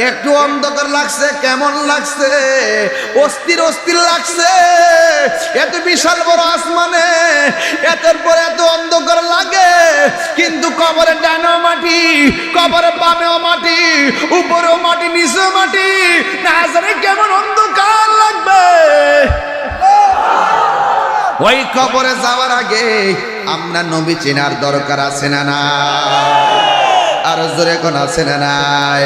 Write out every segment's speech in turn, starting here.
একটু অন্ধকার লাগছে, কেমন লাগছে, অস্থির অস্থির লাগছে। এত বিশাল বড় আসমানে এতের পর এত অন্ধকার লাগে, কিন্তু কবরে ডানেও মাটি, কবরে বামেও মাটি, উপরেও মাটি, নিচেও মাটি, না জানে কেমন অন্ধকার লাগবে। ওই কবরে যাওয়ার আগে আমরা নবী চেনার দরকার আছে না না? আর জোরে কোন আছে না নাই?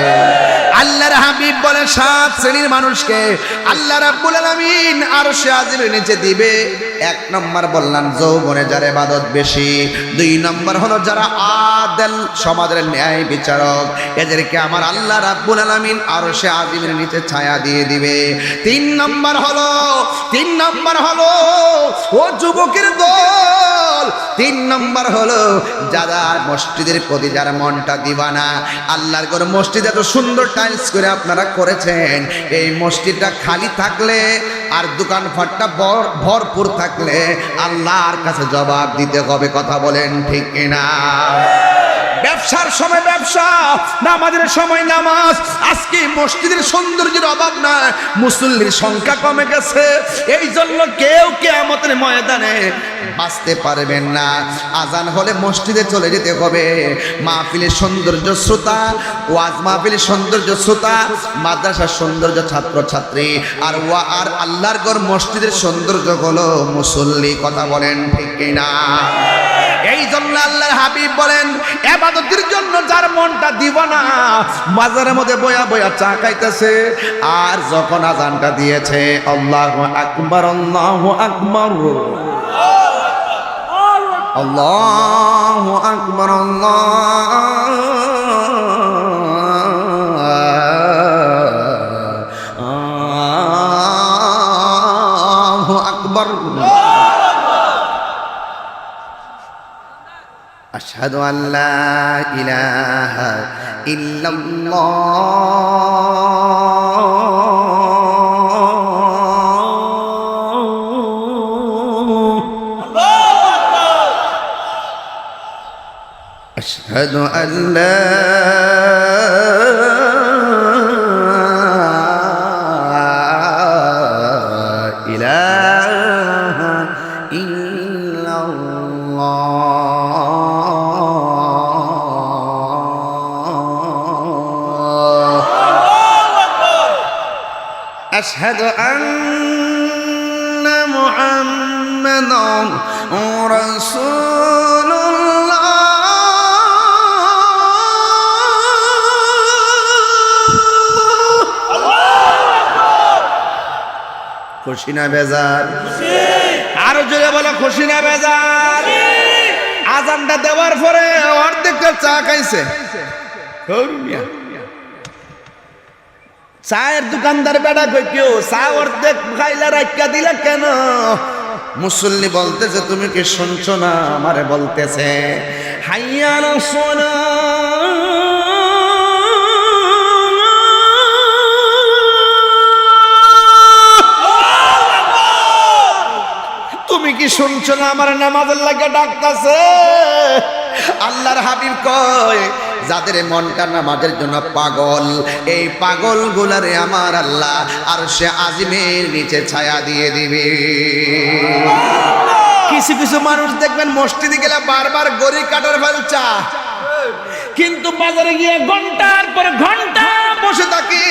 আল্লাহর হাবিব বলে 7 শ্রেণীর মানুষকে আল্লাহ রাব্বুল আলামিন আরশে আজিমের নিচে দিবে। 1 নম্বর বললাম যৌবনে যার ইবাদত বেশি, 2 নম্বর হলো যারা আদেল, সমাজের ন্যায় বিচারক, এদেরকে আমার আল্লাহ রাব্বুল আলামিন আরশে আজিমের নিচে ছায়া দিয়ে দিবে। 3 নম্বর হলো ও যুবকের দল, 3 নম্বর হলো যারা মসজিদের প্রতি যারা মনটা দিবানা। আল্লাহর ঘর মসজিদ এত সুন্দর টাইলস করে আপনারা করেছেন, এই মসজিদটা খালি থাকলে আর দোকানপাটটা ভরপুর থাকলে আল্লাহর কাছে জবাব দিতে হবে। কথা বলেন ঠিক কিনা? ব্যবসার সময় ব্যবসা, নামাজের সময় নামাজ। আজকে মসজিদের সৌন্দর্যের অভাব না, মুসল্লির সংখ্যা কমে গেছে। এই জন্য কেউ কিয়ামতের ময়দানে বাঁচতে পারবেন না। আজান হলে মসজিদে চলে যেতে হবে। মাহফিলের সৌন্দর্য শ্রোতা, ওয়াজ মাহফিলের সৌন্দর্য শ্রোতা, মাদ্রাসার সৌন্দর্য ছাত্রছাত্রী, আর আল্লাহর ঘর মসজিদের সৌন্দর্য হলো মুসল্লি। কথা বলেন ঠিক কিনা? এই জন্য আল্লাহর হাবিব বলেন ইবাদতের জন্য যার মনটা দিবানা, বাজারের মধ্যে বয়া বয়া চা খাইতেছে, আর যখন আজানটা দিয়েছে আল্লাহু আকবার, আল্লাহু আকবার, আল্লাহু আকবার, আল্লাহু আকবার, আশহাদু আল্লা ইলাহা ইল্লাল্লাহ, আশহাদু আল্লা ইলাহা أشهد أن محمدا رسول الله খুশি না বেজার? আরো জোরে বলো খুশি না বেজার? আজানটা দেওয়ার পরে অর্ধেকটা চা খাইছে। চায়ের দোকানদার বেটা কই কেউ চা অর্ধেক খাইলা রাখা দিলা কেন? মুসল্লি বলতেছে তুমি কি শুনছো না? আমারে বলতেছে হাইয়া আলাস সালাহ, তুমি কি শুনছো না? আমার নামাজের লাগে ডাকতাছে। আল্লাহর হাবিব কয় যাদের মনটা নামাজের জন্য পাগল, এই পাগল গুলারে আমার আল্লাহ আরশে আজিমের নিচে ছায়া দিয়ে দিবে। কিছু কিছু মানুষ দেখবেন মসজিদে গেলে বারবার গড়ি কাটার ফেলছা, কিন্তু বাজারে গিয়ে ঘন্টার পর ঘন্টা বসে থাকি,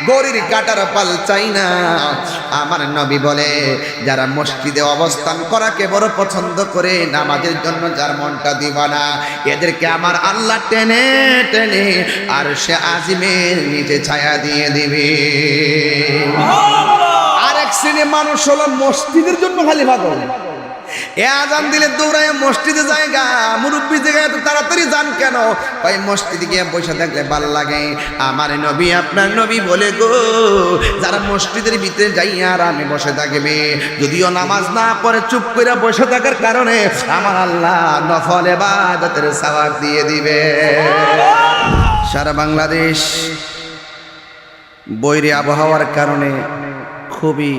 গড়ির কাটার পাল চাই না। আমার নবী বলে যারা মসজিদে অবস্থান করাকে বড় পছন্দ করে, নামাজের জন্য যার মনটা দিবানা, এদেরকে আমার আল্লাহ টেনে টেনে আরশে আজিমের নিচে ছায়া দিয়ে দিবে। আরেক শ্রেণীর মানুষ হলো মসজিদের জন্য খালি পাগল। এ আজান দিলে দৌড়ায় মসজিদে জায়গা, মুরব্বী জায়গায় এত তাড়াতাড়ি যান কেন? ওই মসজিদে গিয়ে বসে থাকলে ভাল লাগে। আমার নবী আপনার নবী বলে গো, যারা মসজিদের ভিতরে যাই আর আমি বসে থাকবে, যদিও নামাজ না পড়ে চুপ করে বসে থাকার কারণে আমার আল্লাহ নফল ইবাদতের সওয়াব দিয়ে দিবে। সারা বাংলাদেশ বৈরী আবহাওয়ার কারণে খুবই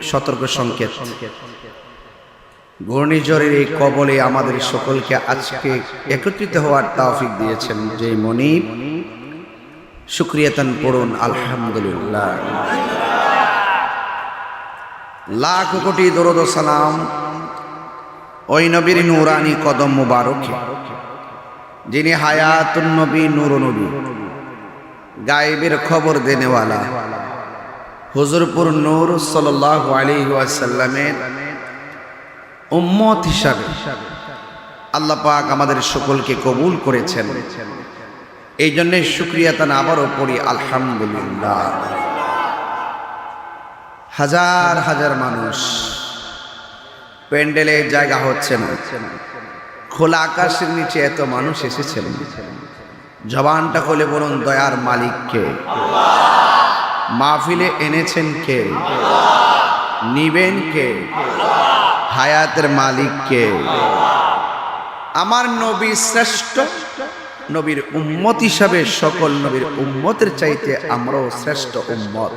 সতর্ক সংকেত। ঘূর্ণিঝড়ের এই কবলে আমাদের সকলকে আজকে একত্রিত হওয়ার তৌফিক দিয়েছেন যে মনিব শুকরিয়াতান পড়ুন আলহামদুলিল্লাহ। লাখ কোটি দরুদ ও সালাম ওই নবীর নূরানি কদম মুবারকে, যিনি হায়াতুন নবী, নূর নবী, গায়েবের খবর দেনেওয়ালা, হুজুরপুর নূর সাল্লাল্লাহু আলাইহি ওয়াসাল্লামের উম্মত হিসাবে আল্লাহ পাক আমাদের সকলকে কবুল করেছেন। এই জন্য শুকরিয়াতান আবারও পড়ি আলহামদুলিল্লাহ। হাজার হাজার মানুষ, প্যান্ডেলে জায়গা হচ্ছে না, খোলা আকাশের নিচে এত মানুষ এসেছেন। জবানটা খুলে বলুন দয়ার মালিক কে? মাহফিলে এনেছেন কে? নিবেন কে? হায়াতের মালিক কে? আমার নবী শ্রেষ্ঠ, নবীর উম্মত হিসাবে সকল নবীর উম্মতের চাইতে আমরাও শ্রেষ্ঠ উম্মত।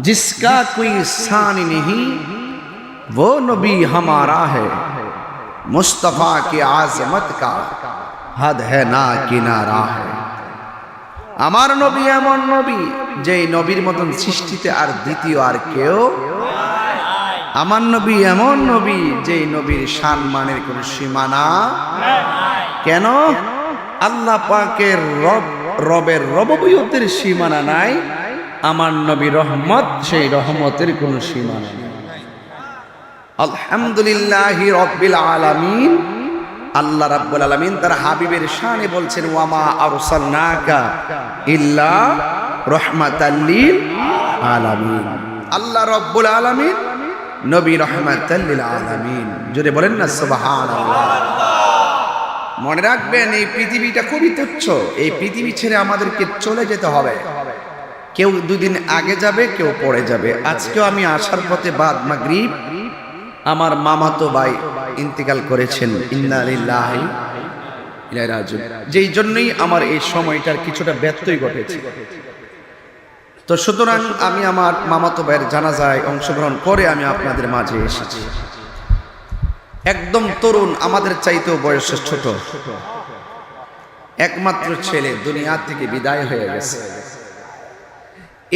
जिसका कोई शान नहीं वो नबी हमारा है, मुस्तफा की आजमत का हद है ना किनारा है। আমার নবী এমন নবী যেই নবীর মতন সৃষ্টিতে আর দ্বিতীয় আর কেউ। আমার নবী এমন নবী যেই নবীর সম্মানের কোনো সীমানা কেন? আল্লাহ পাকের রবের রববিয়তের সীমানা নাই, আমার নবী রহমত, সেই রহমতের কোনো সীমানা নেই। আলহামদুলিল্লাহি রাব্বিল আলামিন। আল্লাহ রাব্বুল আলামিন তার হাবিবের শানে বলছেন ওয়ামা আরসালনাকা ইল্লা রাহমাতাল লিল আলামিন। আল্লাহ রাব্বুল আলামিন নবী রাহমাতাল লিল আলামিন। জোরে বলেন না সুবহানাল্লাহ। মনে রাখবেন এই পৃথিবীটা খুবই তুচ্ছ। এই পৃথিবী ছেড়ে আমাদেরকে চলে যেতে হবে। কেউ দুদিন আগে যাবে, কেউ পরে যাবে। আজকেও আমি আসার পথে বাদ মাগরিব আমার মামাতো ভাই ইন্তেকাল করেছেন, ইন্না লিল্লাহি ওয়া ইন্না ইলাইহি রাজিউন। যেই জন্যই আমার এই সময়টার কিছুটা ব্যত্যয় ঘটেছে। তো সুতরাং আমি আমার মামাতো ভাইয়ের জানাজায় অংশগ্রহণ করে আমি আপনাদের মাঝে এসেছি। একদম তরুণ, আমাদের চাইতেও বয়সে ছোট, একমাত্র ছেলে দুনিয়া থেকে বিদায় হয়ে গেছে।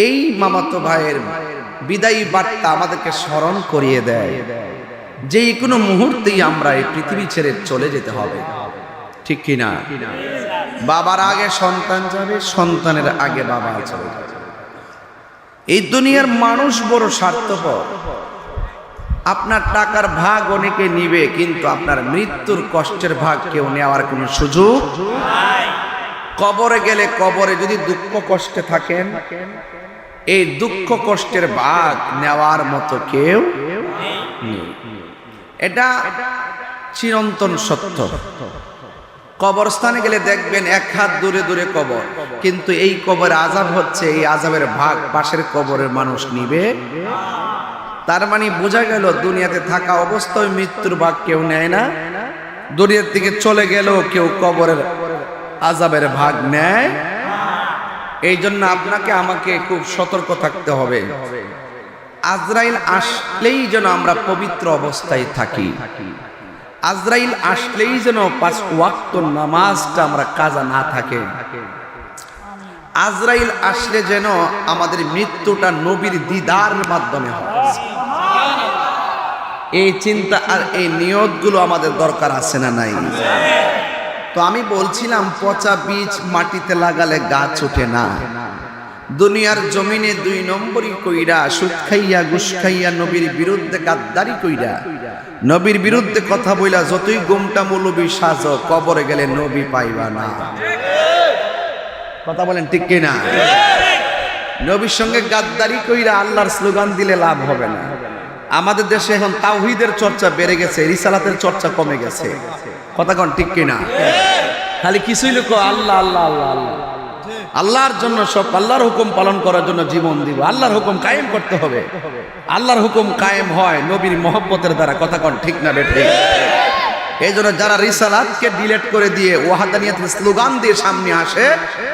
এই মামাতো ভাইয়ের বিদায়ী বার্তা আমাদেরকে স্মরণ করিয়ে দেয় যে কোনো মুহূর্তেই আমরা এই পৃথিবী ছেড়ে চলে যেতে হবে, ঠিক কিনা? বাবার আগে সন্তান যাবে, সন্তানের আগে বাবা চলে যাবে। এই দুনিয়ার মানুষ বড় স্বার্থপর। আপনার টাকার ভাগ অনেকে নিবে, কিন্তু আপনার মৃত্যুর কষ্টের ভাগ কেউ নেওয়ার কোনো সুযোগ নাই। কবরে গেলে, কবরে যদি দুঃখ কষ্টে থাকেন, এই দুঃখ কষ্টের ভাগ নেওয়ার মতো কেউ নেই। এটা চিরন্তন সত্য। কবরস্থানে গেলে দেখবেন এক হাত দূরে দূরে কবর, কিন্তু এই কবরে আযাব হচ্ছে, এই আযাবের ভাগ পাশের কবরের মানুষ নিবে। তার মানে বোঝা গেল দুনিয়াতে থাকা অবস্থায় মৃত্যুর ভাগ কেউ নেয় না, দুনিয়ার থেকে চলে গেল কেউ কবরের আযাবের ভাগ নেয়। এই জন্য আপনাকে আমাকে খুব সতর্ক থাকতে হবে। আজরাইল আসলেই যেন আমরা পবিত্র অবস্থায় থাকি। আজরাইল আসলেই যেন 5 ওয়াক্ত নামাজটা আমরা কাজা না থাকে। আজরাইল আসলে যেন আমাদের মৃত্যুটা নবীর দিদারের মাধ্যমে হয়। এই চিন্তা আর এই নিয়তগুলো আমাদের দরকার আছে না নাই? তো আমি বলছিলাম পচা বীজ মাটিতে লাগালে গাছ ওঠে না। দুনিয়ার জমিনে 2 নম্বরই কইরা, সুদ খাইয়া ঘুষ খাইয়া নবীর বিরুদ্ধে গাদ্দারি কইরা, নবীর বিরুদ্ধে কথা বইলা যতই গোমটা মৌলবী সাজো, কবরে গেলে নবী পাইবা না। কথা বলেন ঠিক কিনা? নবীর সঙ্গে গাদ্দারি কইরা আল্লাহর স্লোগান দিলে লাভ হবে না। আমাদের দেশে এখন তাওহীদের চর্চা বেড়ে গেছে, রিসালাতের চর্চা কমে গেছে। কথা কোন ঠিক কিনা? খালি কিছুই লোক আল্লাহ আল্লাহ আল্লাহ আল্লাহ, আল্লাহর জন্য সব, আল্লাহর হুকুম পালন করার জন্য জীবন দিব। আল্লাহর হুকুম কায়েম করতে হবে। আল্লাহর হুকুম কায়েম হয় নবীর মহব্বতের দ্বারা। কথা কোন ঠিক না বেঠিক? এই জন্য যারা রিসালাতকে ডিলেট করে দিয়ে ওয়াহাদানিয়াতের স্লোগান দিয়ে সামনে আসে,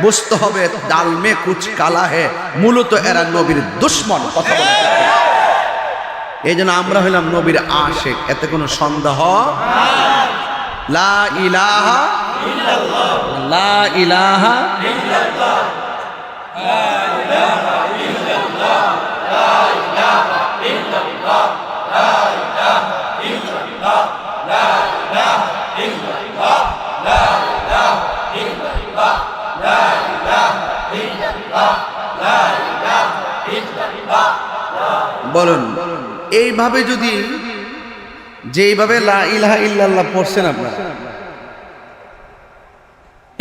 বুঝতে হবে ডাল মে কুছ কালা হে, মূলত এরা নবীর দুশমন। কথা বলে এই জন্য আমরা হইলাম নবীর আশিক, এতে কোনো সন্দেহ। লা ইলাহা লা ইলাহা বলুন। এইভাবে যদি যেইভাবে লা ইলাহা ইল্লাল্লাহ পড়ছেন আপনারা,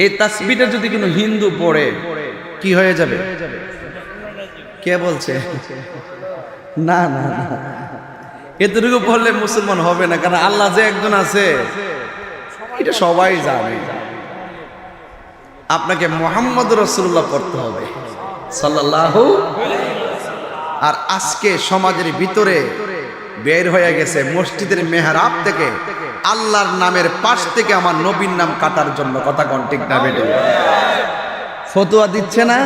এই তাসবিহটা যদি কোনো হিন্দু পড়ে কি হয়ে যাবে? কে বলছে? না না না, এতটুকু পড়লে মুসলমান হবে না, কারণ আল্লাহ যে একজন আছে এটা সবাই জানে। আপনাকে মুহাম্মদ রাসূলুল্লাহ পড়তে হবে সাল্লাল্লাহু। আর আজকে সমাজের ভিতরে বের হয়ে গেছে মসজিদের মেহরাব থেকে আল্লাহর নামের পাশ থেকে আমার নবীর নাম কাটার জন্য। কথা কোন ঠিক না বেটে? ফতোয়া দিচ্ছে না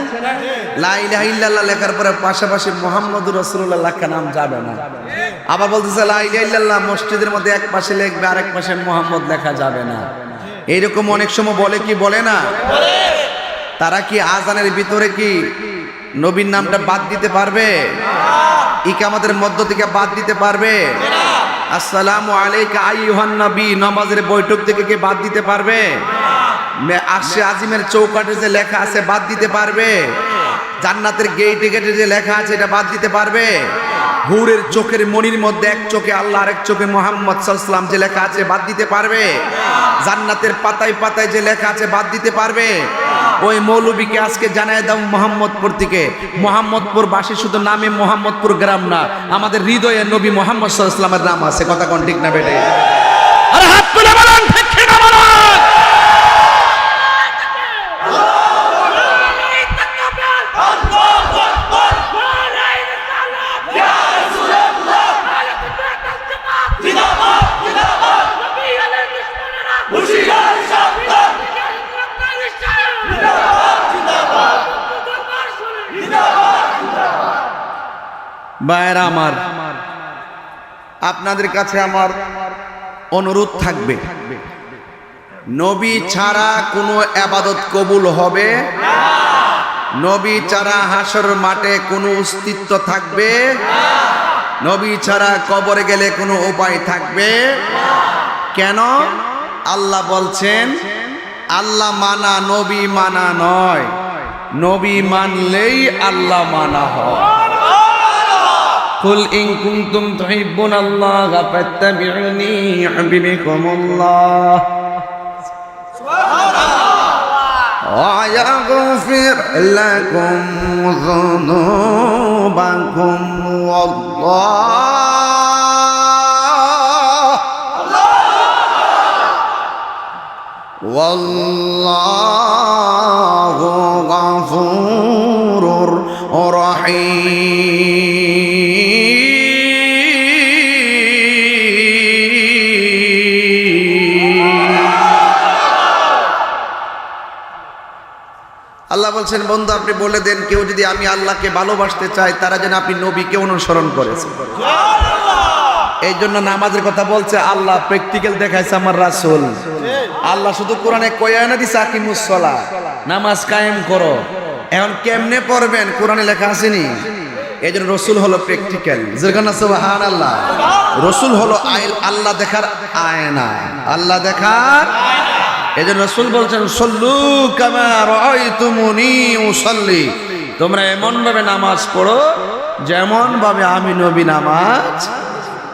লা ইলাহা ইল্লাল্লাহ লেখার পরে পাশাপাশি মুহাম্মদুর রাসূলুল্লাহ লেখা নাম যাবে না। আবার বলতেছে লা ইলাহা ইল্লাল্লাহ মসজিদের মধ্যে এক পাশে লিখবে, আরেক পাশে মুহাম্মদ লেখা যাবে না। এইরকম অনেক সময় বলে কি বলে না? তারা কি আজানের ভিতরে কি নবীর নামটা বাদ দিতে পারবে? ইকামতের মধ্য থেকে বাদ দিতে পারবে? আসসালামু আলাইকা আইয়ুহান নবী নামাজের বৈঠক থেকে কি বাদ দিতে পারবে? আরশে আজিমের চৌকাঠে যে লেখা আছে বাদ দিতে পারবে? জান্নাতের গেটে গেটে যে লেখা আছে এটা বাদ দিতে পারবে? হুরের চোখের মনির মধ্যে এক চোখে আল্লাহ আর এক চোখে মুহাম্মদ সাল্লাল্লাহু আলাইহি ওয়াসাল্লাম যে লেখা আছে বাদ দিতে পারবে? জান্নাতের পাতায় পাতায় যে লেখা আছে বাদ দিতে পারবে? ওই মৌলবীকে আজকে জানায় দাও মোহাম্মদপুর থেকে, মোহাম্মদপুর বাসী শুধু নামে মোহাম্মদপুর গ্রাম না, আমাদের হৃদয়ে নবী মোহাম্মদ সাল্লাল্লাহু আলাইহি ওয়াসাল্লামের নাম আছে। কথা কোন ঠিক না বেটে? আরে হাত তুলে বলেন ঠিক কি না বলেন? ভাইরা আমার, আপনাদের কাছে আমার অনুরোধ থাকবে, নবী ছাড়া কোনো ইবাদত কবুল হবে না। নবী ছাড়া হাসরের মাঠে কোনো অস্তিত্ব থাকবে না। নবী ছাড়া কবরে গেলে কোনো উপায় থাকবে না। কেন? আল্লাহ বলছেন আল্লাহ মানা নবী মানা নয়, নবী মানলেই আল্লাহ মানা হয়। কুল ইন কুনতুম তুহিব্বুনাল্লাহা ফাত্তাবিউনি ইউহিব্বুকুমুল্লাহ ওয়া ইয়াগফির লাকুম যুনুবাকুম ওয়াল্লাহু গফুরুর রহিম। আল্লাহ বলছেন বন্ধু আপনি বলে দেন কেউ যদি আমি আল্লাহকে ভালোবাসতে চাই তারা যেন আপনি নবীকে অনুসরণ করেছে। এই জন্য নামাজের কথা বলছে আল্লাহ, প্র্যাকটিক্যাল দেখাইছে আমার রাসূল। আল্লাহ শুধু কোরআনে কয়া না দিছে আকিমুস সালাহ, নামাজ কায়েম করো। এখন কেমনে পড়বেন কোরআনে লেখা আসেনি? এই জন্য রসুল হলো প্র্যাকটিক্যাল। যেখানে সুবহানাল্লাহ, রসুল হলো আল্লাহ দেখার আয়না, আল্লাহ দেখার। এই জন্য রসুল বলছেন সল্লু কামা রাআইতুমুনি উসাল্লি, তোমরা এমন ভাবে নামাজ পড়ো যেমন ভাবে আমি নবী নামাজ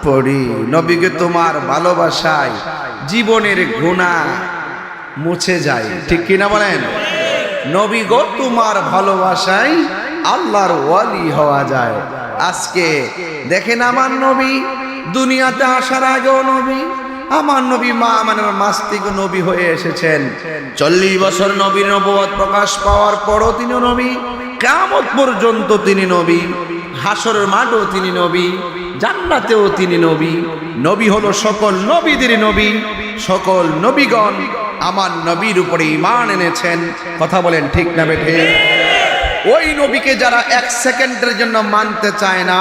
পড়ি। নবীকে তোমার ভালোবাসায় জীবনের গুনাহ মুছে যায়, ঠিক কিনা বলেন? নবী গো তোমার ভালোবাসায় আল্লাহর ওয়ালি হওয়া যায়। আজকে দেখেন আমার নবী দুনিয়াতে আসার আগেও নবী, আমার নবী মা আমানের মাস থেকে নবী হয়ে এসেছেন। 40 বছর নবীর নবুয়ত প্রকাশ পাওয়ার পরও তিনি নবী, কিয়ামত পর্যন্ত তিনি নবী, হাসরের মাঠেও তিনি নবী, জান্নাতেও তিনি নবী। নবী হলো সকল নবীদের নবী। সকল নবীগণ আমার নবীর উপরে ঈমান এনেছেন। কথা বলেন ঠিক না বেঠে? ওই নবীকে যারা 1 সেকেন্ডের জন্য মানতে চায় না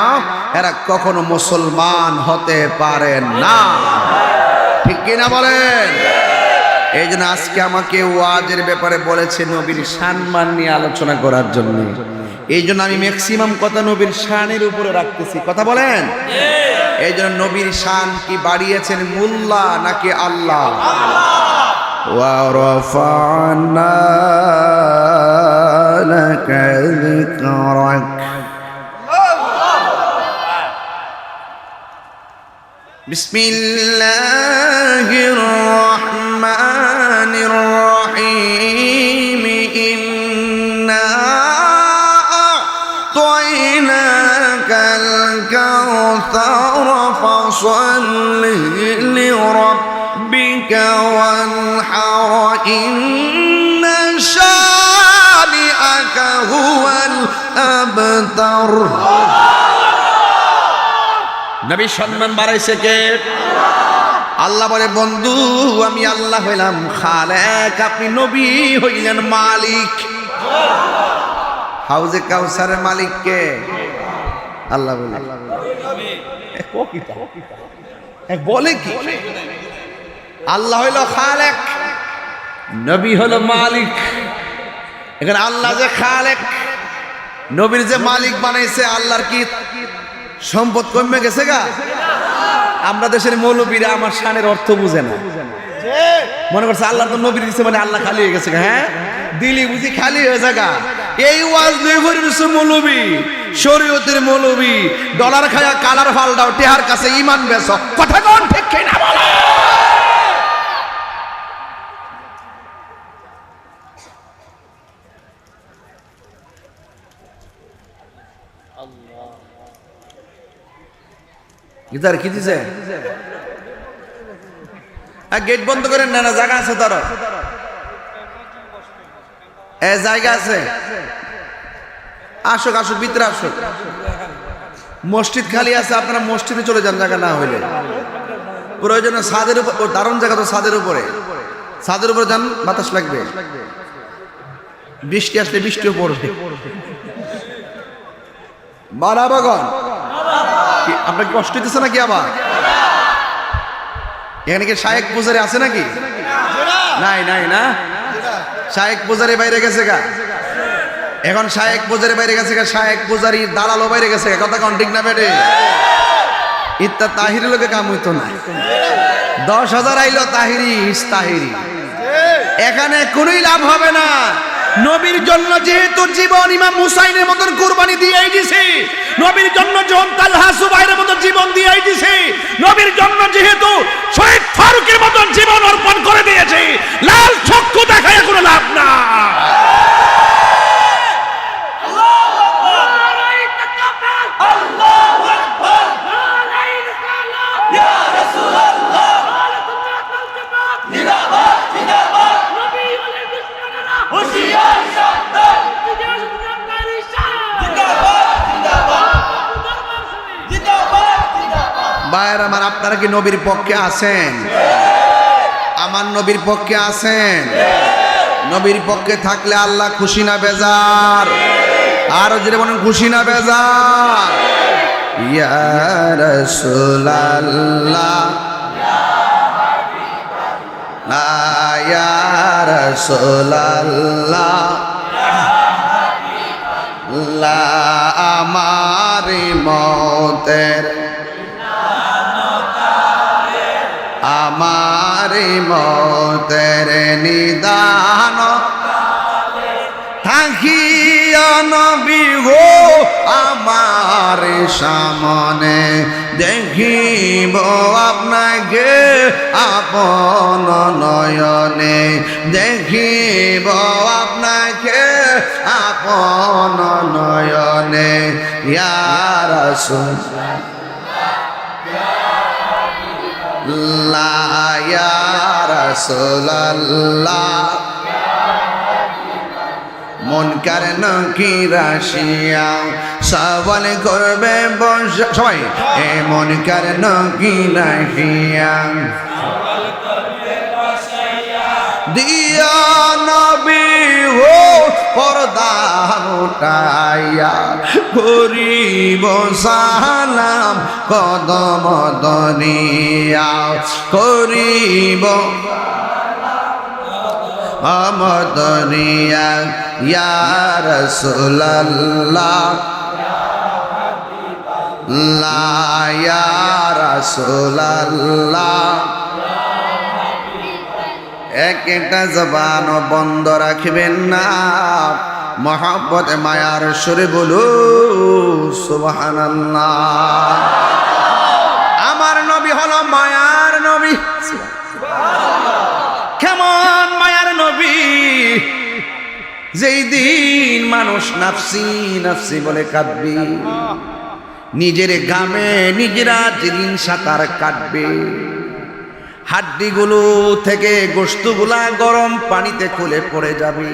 এরা কখনো মুসলমান হতে পারে না, ঠিক কিনা বলেন? এই জন্য আজকে আমাকে ওয়াজের ব্যাপারে বলেছে নবীর সম্মান নিয়ে আলোচনা করার জন্য। এই জন্য আমি ম্যাক্সিমাম কথা নবীর শানের উপরে রাখতেছি। কথা বলেন। এই জন্য নবীর শান কি বাড়িয়েছেন মোল্লা নাকি আল্লাহ? ওয়া রাফা'না লাকা যিকরাক। বিসমিল্লাহির রহমানির রহিম। ইন্না আ'তাইনাকাল কাউসার ফাসাল্লি লিরাব্বিকা ওয়ানহার। ইন্না শানি'আকা হুয়াল আবতার। নবী সম্মান বাড়াইছে কে? আল্লাহ বলে, বন্ধু আমি আল্লাহ হইলাম খালেক, আপনি নবী হইলেন মালিক। হাউজে কাউসারের মালিক কে? আল্লাহ বলে। বলে কি? আল্লাহ হইল খালেক, নবী হলো মালিক। এখানে আল্লাহ যে খালেক, নবীর যে মালিক বানাইছে, আল্লাহর কি সম্পদ কমে গেছে গা? আমরা দেশের মৌলবীরা আমার শানের অর্থ বুঝে না, মনে করছে আল্লাহ তো নবী দিচ্ছে মানে আল্লাহ খালি হয়ে গেছে। হ্যাঁ, দিলি বুঝি খালি হয়ে যাগা। এই ওয়াজ দুই ভরিছে মৌলবী, শরীয়তের মৌলবী, ডলার খায়া কালার ফালদাও, টেহার কাছে ইমান বেচ। কথা কোন ঠিক কিনা বলো? গিটার কি দিছে? গেট বন্ধ করেন না, না জায়গা আছে তার, জায়গা আছে। আসুক আসুক, ভিতরে আসুক। মসজিদ খালি আছে, আপনারা মসজিদে চলে যান জায়গা না হইলে। প্রয়োজনে ছাদের উপর, দারুণ জায়গা তো, ছাদের উপরে, ছাদের উপরে যান, বাতাস লাগবে। বৃষ্টি আসলে বৃষ্টিও পড়বে। বারাবাগন আপনার কষ্ট হইতেছে নাকি? আবার এখানে কি শায়েক পূজারি আছে নাকি? নাই নাই না, শায়েক পূজারি বাইরে গেছে গা। এখন শায়েক পূজারি বাইরে গেছে গা, শায়েক পূজারি দালালও বাইরে গেছে গা। কথা কোন ঠিক না বেটে? ইত্তা তাহিরি লোকে কাম হইতো না। 10,000 আইলো তাহিরি ইস্তাহিরি, এখানে কোনোই লাভ হবে না। নবীর জন্য যেহেতু জীবন ইমাম হুসাইনের মতন কুরবানি দিয়েই দিছে, নবীর জন্য যখন তালহা সুবাইরের মতন জীবন দিয়েই দিছে, নবীর জন্য যেহেতু শহীদ ফারুকের মতন জীবন অর্পণ করে দিয়েছে, লাল চক্ষু দেখায় কোনো লাভ না। ভাইয়ের আমার, আপনারা কি নবীর পক্ষে আছেন? আমার নবীর পক্ষে আছেন? নবীর পক্ষে থাকলে আল্লাহ খুশি না বেজার? আরো যদি বলেন খুশি না বেজার? ইয়া রাসূলুল্লাহ, ইয়া রাসূলুল্লাহ, আমার মতের, আমার মতের নিদান থাকিয়া নবী গো আমার সামনে, দেখিব আপনাকে আপন নয়নে, দেখিব আপনাকে আপন নয়নে। ইয়া রাসূলুল্লাহ, ইয়া রাসূলুল্লাহ, মুনকার নাকির আসিয়া সওয়াল করবে সবাই, এ মুনকার নাকির আসিয়া দিয়া নবী হো পর্দা উঠাইয়া করিব সালাম কদম দনিয়া, করিব আমদনিয়া ইয়া রাসূলুল্লাহ লা ইয়া রাসূলুল্লাহ একটা জবান বন্ধ রাখবেন না মহব্বত মায়ার সুরে বলো সুবহানাল্লাহ। আমার নবী হলো মায়ার নবী। কেমন মায়ার নবী? যেই দিন মানুষ নাফসি নাফসি বলে কাঁদবে, নিজের গামে নিজেরা যেদিন সাঁতার কাটবে, হাড্ডিগুলো থেকে গোশতগুলা গরম পানিতে খুলে পড়ে যাবে,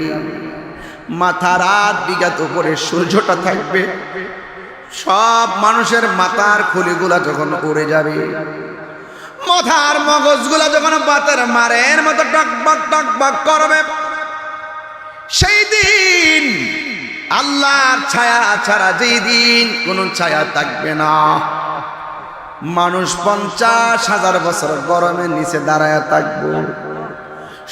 মাথা রাত বিঘাত উপরে সূর্যটা থাকবে, সব মানুষের মাথার খুলিগুলা যখন উড়ে যাবে, মাথার মগজগুলা যখন বাতের মারের মতো টকবক টকবক করবে, সেই দিন আল্লাহর ছায়া ছাড়া যেই দিন কোনো ছায়া থাকবে না, মানুষ 50,000 বছর গরমের নিচে দাঁড়ায় থাকবো,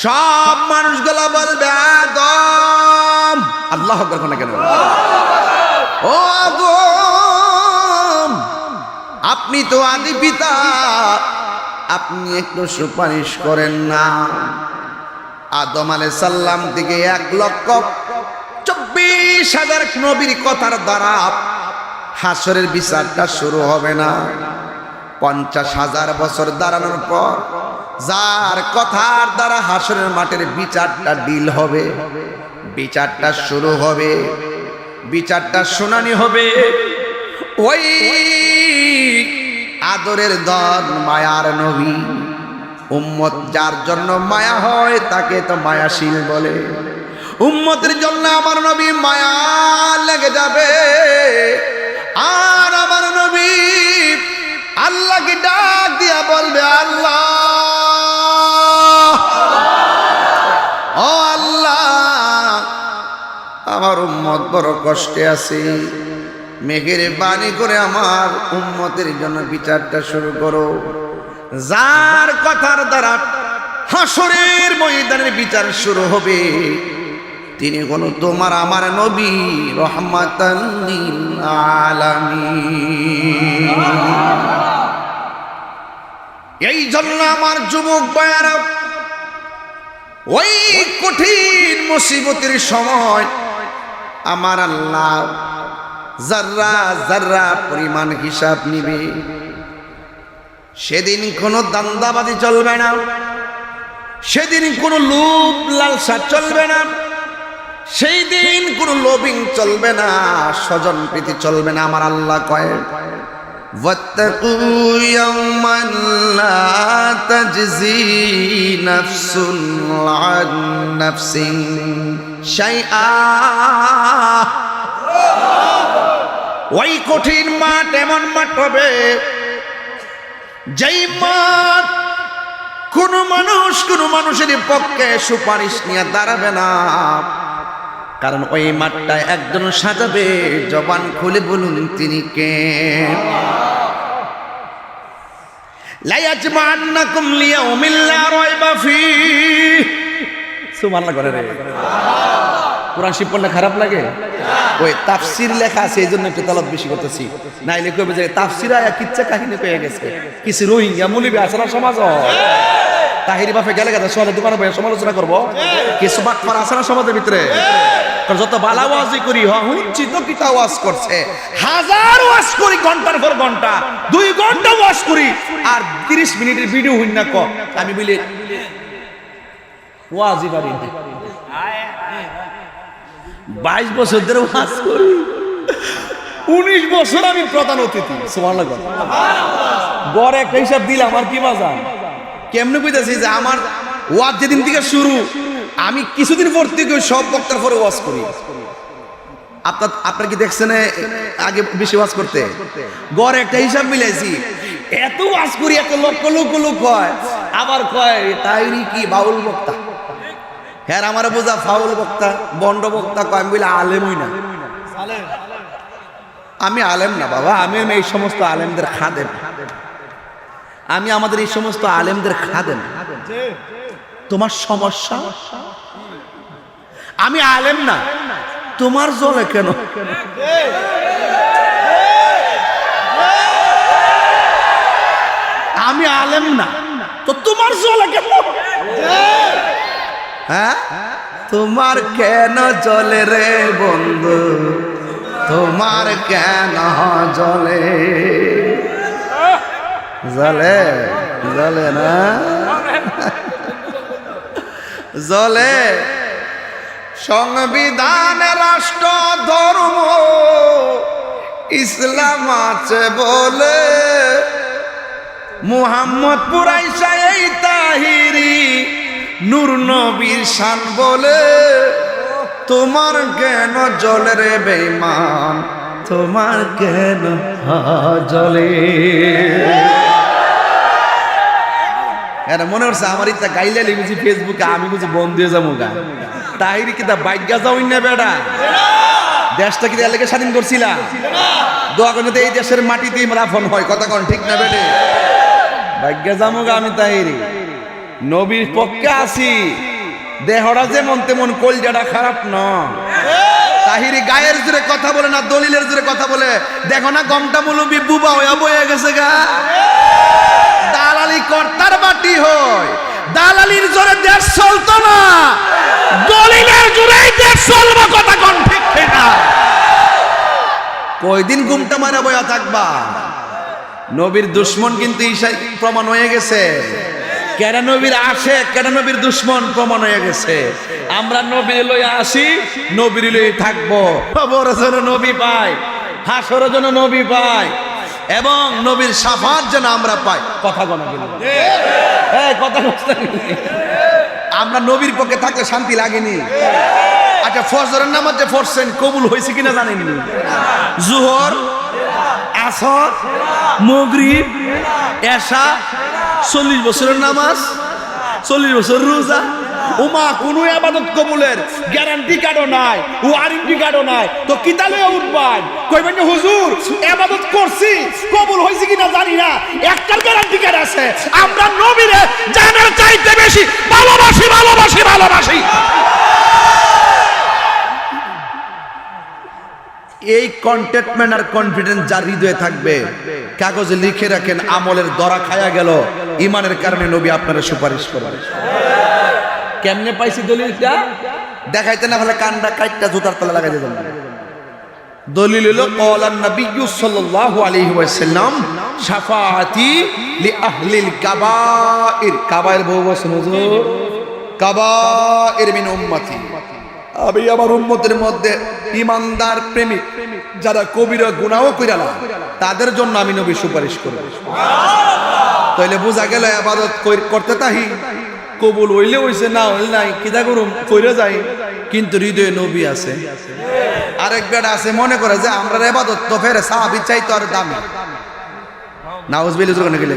সব মানুষগুলা বলবে আদম, আল্লাহ না কেন, ও আদম আপনি তো আদি পিতা, আপনি একটু সুপারিশ করেন না। আদম আলাইহিস সালাম থেকে 1,24,000 নবীর কথার দ্বারা হাসরের বিচারটা শুরু হবে না। 50,000 বছর দাঁড়ানোর পর যার কথার দ্বারা হাসরের মাঠের বিচারটা ডিল হবে, বিচারটা শুরু হবে, বিচারটা শুনানি হবে, ওই আদরের দল মায়ার নবী, উম্মত যার জন্য মায়া হয় তাকে তো মায়াশীল বলে। উম্মতের জন্য আমার নবী মায়া লেগে যাবে, আর আমার নবী আল্লাহকে ডাক দিয়া বলবে, আল্লাহ ও আল্লাহ আমার উম্মত বড় কষ্টে আছে, মেঘের বাণী করে আমার উম্মতের জন্য বিচারটা শুরু করো। যার কথার দ্বারা হাসরের ময়দানের বিচার শুরু হবে তিনি কোন তোমার আমার নবী রহমাতাল লিল আলামিন। এই জন্য আমার যুবক ভাইয়েরা ওই কঠিন মুসিবতের সময় আমার আল্লাহ যাররা যাররা পরিমাণ হিসাব নিবে। সেদিন কোনো দান্দাবাজি চলবে না, সেদিন কোনো লোভ লালসা চলবে না, সেই দিন কোনো লোভিং চলবে না, স্বজন প্রীতি চলবে না। আমার আল্লাহ কয় ওয়াত্তাকু ইয়াওমান লা তাজজি নাফসুন আন নাফসিন শাইআ। ওই কঠিন মাঠ এমন মাঠ হবে যেই মাঠ কোনো মানুষের পক্ষে সুপারিশ নিয়ে দাঁড়াবে না, কারণ ওই মাঠটায় একজন সাজাবে। জবান খুলে বলুন তিনি কে? লা ইয়াজমা'আন্নাকুম লিয়াউমিল লা রাইবা ফীহ। সুবহানাল্লাহ করে রে। কোরআন শিব পড়লে খারাপ লাগে? ওই তাফসীর লেখা আছে এই জন্য একটু তলব বেশি করতেছি, নাইলে কইবে যে তাফসীর আয়া কিচ্ছা কাহিনী পেয়ে গেছে। কিছু রোহিঙ্গা মুলিবি আছে না সমাজ, তাহিরি বাপে গেলে গেছে সোয়ালের দোকানে বসে সমালোচনা করবো। কিছু বাটপার আছে না সমাজের ভিতরে, যত বালা ওয়াজি করি হুঁচি তো কিতা ওয়াজ করছে, হাজার ওয়াজ করি ঘন্টার পর ঘন্টা, 2 ঘন্টা ওয়াজ করি আর 30 মিনিটের ভিডিও হইন না ক। আমি বলি ওয়াজি পারি 22 বছর ধরে ওয়াজ করি, 19 বছর আমি প্রধান অতিথি। সুবহানাল্লাহ। গড় একটা হিসাব দিলাম আর কি বাজান কেমনে কইতাছি যে আমার ওয়াজ যেদিন থেকে শুরু আমি কিছুদিন পর থেকে সব বক্তার পরে ওয়াজ করি। আপনার কি দেখছেন আগে বেশি ওয়াজ করতে? গড় একটা হিসাব মিলাইছি, এত ওয়াজ করি, এত লক্ষ লক্ষ লোক হয়, আবার কয় তাইরি কি বাউল বক্তা। হ্যাঁ আমার বোঝা ফাউল বক্তা, বন্ড বক্তা কয়। আমি বলি আলেমই না, আমি আলেম না বাবা, আমি এই সমস্ত আলেমদের খাদেম, আমি আমাদের এই সমস্ত আলেমদের খাদেম। তোমার সমস্যা আমি আলেম না, তোমার জ্বলে কেন? আমি আলেম না তো তোমার জ্বলে কেন? হ্যাঁ, তোমার কেন জ্বলে রে বন্ধু, তোমার কেন জ্বলে? জ্বলে জ্বলে না, জ্বলে। সংবিধান, রাষ্ট্র, ধর্ম ইসলাম আছে বলে মুহাম্মদ পুরাইশা এই তাহিরি নূর নবীর শান বলে, তোমার কেন জ্বলে রে বেঈমান, তোমার কেন জ্বলে? এরা মনে হচ্ছে আমার ইচ্ছা গাইলে লিখেছি ফেসবুকে, আমি বুঝি বন্ধ দিয়ে যাবো গা। তাহিরি কিতা বাইজ্ঞা যাওই না বেড়া, দেশটা কি এলাকে স্বাধীন করছিলা? দোয়া করে এই দেশের মাটিতেই রাফন হয়, কথা কন ঠিক না বেটে? বাইজ্ঞা যাবো গা আমি তাহিরি, নবীর পক্ষে আছি, দেহরা যেমন তেমন কলজাটা খারাপ ন। তাহিরি গায়ের জোরে কথা বলে না, দলিলের জোরে কথা বলে। দেখো না গমটা মুলুবি বুবা হয়ে বয়ে গেছে গা। দালালি কর্তার বাটি হয়, দালালির জোরে দেশ চলতো না, দলিলের জোরেই দেশ চলবে, কথা কোন ঠিক না? কয়দিন ঘুমটা মারা বয়া থাকবা? নবীর দুশ্মন কিন্তু ঈশাই প্রমাণ হয়ে গেছে। কেডা নবীর আসে, কেডা নবীর দুশ্মন প্রমাণ হয়ে গেছে। আমরা নবীর লইয়া আসি, নবীর লই থাকবো। খবরের জন্য নবী পাই, হাসরের জন্য নবী পাই, এবং নবীর শাফাত যেন আমরা পাই। কথা গনা গেল, এই কথা বুঝতে আমরা নবীর পক্ষে থাকলে শান্তি লাগেনি? আচ্ছা, ফজরের নামাজ যে পড়ছেন কবুল হয়েছে কিনা জানেননি? জোহর, আসর, মাগরিব, এশা, 40 বছরের নামাজ, 40 বছর রোজা, উমা কোনো ইবাদত কবুলের গ্যারান্টি কার্ডও নাই, ওয়ারেন্টি কার্ডও নাই, তো কিতালে উঠবান কইবেন যে হুজুর ইবাদত করছি কবুল হইছে কিনা জানি না, একটার গ্যারান্টি কার্ড আছে, আমরা নবীরে জানার চাইতে বেশি ভালোবাসি ভালোবাসি ভালোবাসি। এই কন্টেন্টমেন্ট আর কনফিডেন্স যার হৃদয়ে থাকবে, কাগজে লিখে রাখেন, আমলের দরা খায়া গেল, ইমানের কারণে নবী আপনারা সুপারিশ করবে। কেমনে পাইছি দলিলটা? দেখাইতে না হলে কানটা কাইটটা জুতার তলে লাগাই দিতাম। দলিল হলো ক্বালান নবিয়্যু সাল্লাল্লাহু আলাইহি ওয়াসাল্লাম শাফাআতি লি আহলিল কাবাইর। কাবাইর বহু বচন হুজুর, কাবাইর মিন উম্মতি, আমি আমার উম্মতের মধ্যে ইমানদার প্রেমিক যারা কবিরা গুনাহও কইরালা তাদের জন্য আমি নবী সুপারিশ করব। তাইলে বোঝা গেল ইবাদত করতে তাহি কবুল হইলে হইছে, না হইলে নাই, কিতা করুম কইরা যাই, কিন্তু হৃদয়ে নবী আছে। আরেক বেটা আছে মনে করে যে আমরা ইবাদত তো ফেরে সাহাবী চাইতো আর দামি। নাউজুবিল্লাহ কোনে গেলে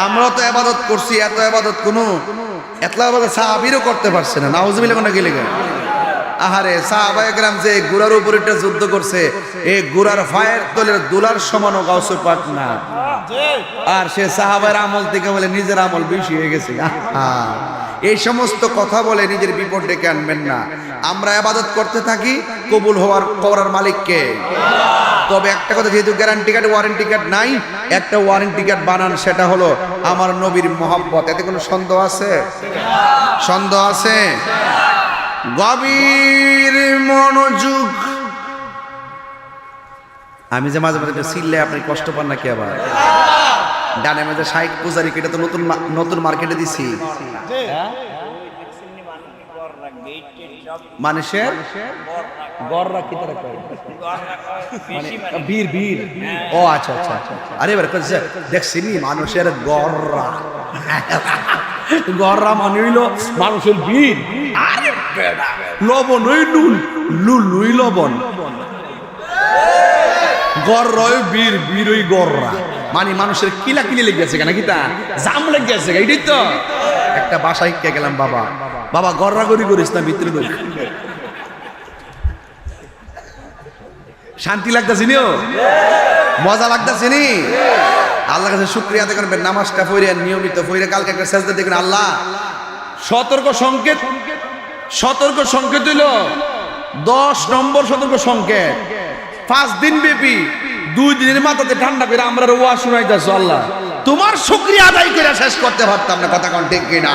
আমরা তো ইবাদত করছি, এত ইবাদত কোনো এতলা ইবাদত সাহাবীরও করতে পারছে না। নাউজুবিল্লাহ কোনে গেলে আহারে, সাহাবায়ে কেরাম যে ঘোড়ার উপরে একটা যুদ্ধ করছে, এই ঘোড়ার ফায়ের তলের দুলার সমানও গাউসুল পাক না, আর সে সাহাবার আমল থেকে বলে নিজের আমল বেশি হয়ে গেছে। এই সমস্ত কথা বলে নিজের বিপদ ডেকে আনবেন না। আমরা ইবাদত করতে থাকি, কবুল হওয়ার করার মালিক কে? তবে একটা কথা, যেহেতু গ্যারান্টি কার্ড ওয়ারেন্টি কার্ড নাই, একটা ওয়ারেন্টি কার্ড বানান, সেটা হলো আমার নবীর মহব্বত। এতে কোনো সন্দেহ আছে? সন্দেহ আছে? গভীর মনোযোগ। আমি যে মাঝে মাঝে সিললে আপনি কষ্ট পান নাকি? আবার ডানে মাঝে শাইখ পূজারি, এটা তো নতুন মার্কেটে দিছি। মানুষের গররা কি তারা কয়, মানে বীর বীর। ও আচ্ছা আচ্ছা আচ্ছা, আরে এবার দেখছি মানুষের গররা, গররা মানে হইল মানুষের বীর। আরে বেটা, লবণ ওই নুন, লুলুই লবণ, গররয় বীর, বীর ওই গররা, মানে মানুষের কিলা কিলি লেগে গেছে কেন, কিতা জাম লেগে গেছে, এইটাই তো। একটা বাসায় কে গেলাম, বাবা বাবা গররা গরি করিস না, ভিতরে ঢুক। শান্তি লাগতেছে নি, মজা লাগতেছে নি। আল্লাহর কাছে শুকরিয়া আদায় করবেন, নামাজটা পড়ে নিয়মিত পড়ে কালকে একটা সেজদা দেখবেন, আল্লাহ সতর্ক সংকেত সতর্ক সংকেত হইল 10 নম্বর সতর্ক সংকেত। 5 দিন ব্যাপী 2 দিনের মাথাতে ঠান্ডা করে আমরা ওয়াজ শুনাইতেছো। আল্লাহ তোমার শুকরিয়া আদায় করে শেষ করতে পারতাম না, কথা কোন ঠিক কিনা?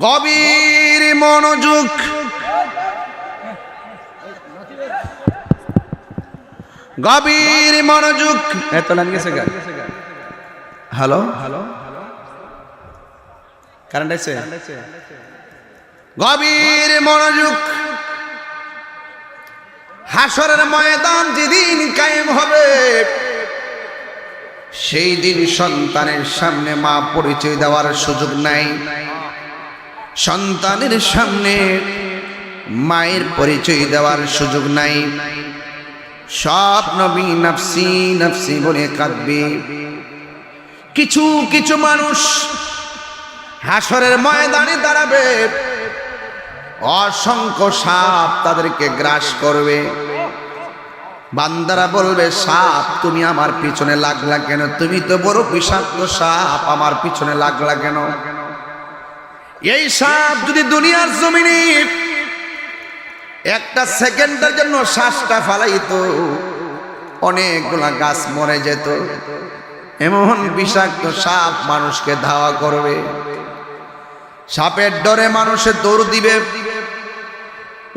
গভীর মনোযোগ, গভীর মনোযোগ। এত লাইন গেছে গা। হ্যালো, কারেন্ট আছে? গভীর মনোযোগ। হাসরের ময়দান যেদিন কায়েম হবে, সেই দিন সন্তানের সামনে মা পরিচয় দেওয়ার সুযোগ নাই, সন্তানের সামনে মায়ের পরিচয় দেওয়ার সুযোগ নাই। সব নবী নফসি নফসি বলে কাঁদবে। কিছু কিছু মানুষ হাসরের ময়দানে দাঁড়াবে, অসংখ্য সাপ তাদেরকে গ্রাস করবে। বান্দারা বলবে, সাপ তুমি আমার পিছনে লাগলা কেন? তুমি তো বড় বিষাক্ত সাপ, আমার পিছনে লাগলা কেন? এই সাপ যদি দুনিয়ার জমিনে একটা সেকেন্ডের জন্য শ্বাসটা ফালাইতো, অনেকগুলা গাছ মরে যেত। এমন বিষাক্ত সাপ মানুষকে ধাওয়া করবে। সাপের ডরে মানুষে দৌড় দিবে।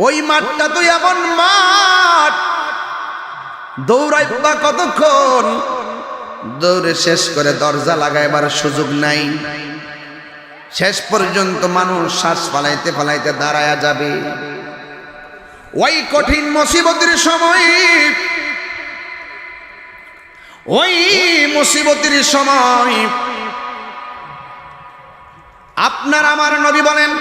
ওই মাঠটা তো এমন মাঠ, দৌড়াইবা কতক্ষণ? দৌড়ে শেষ করে দরজা লাগাইবার সুযোগ নাই। শেষ পর্যন্ত মানুষ শ্বাস ফালাইতে ফালাইতে দাঁড়ায়া যাবে। ওই কঠিন মুসিবতের সময়, ওই মুসিবতের সময় আপনার আমার নবী বলেন,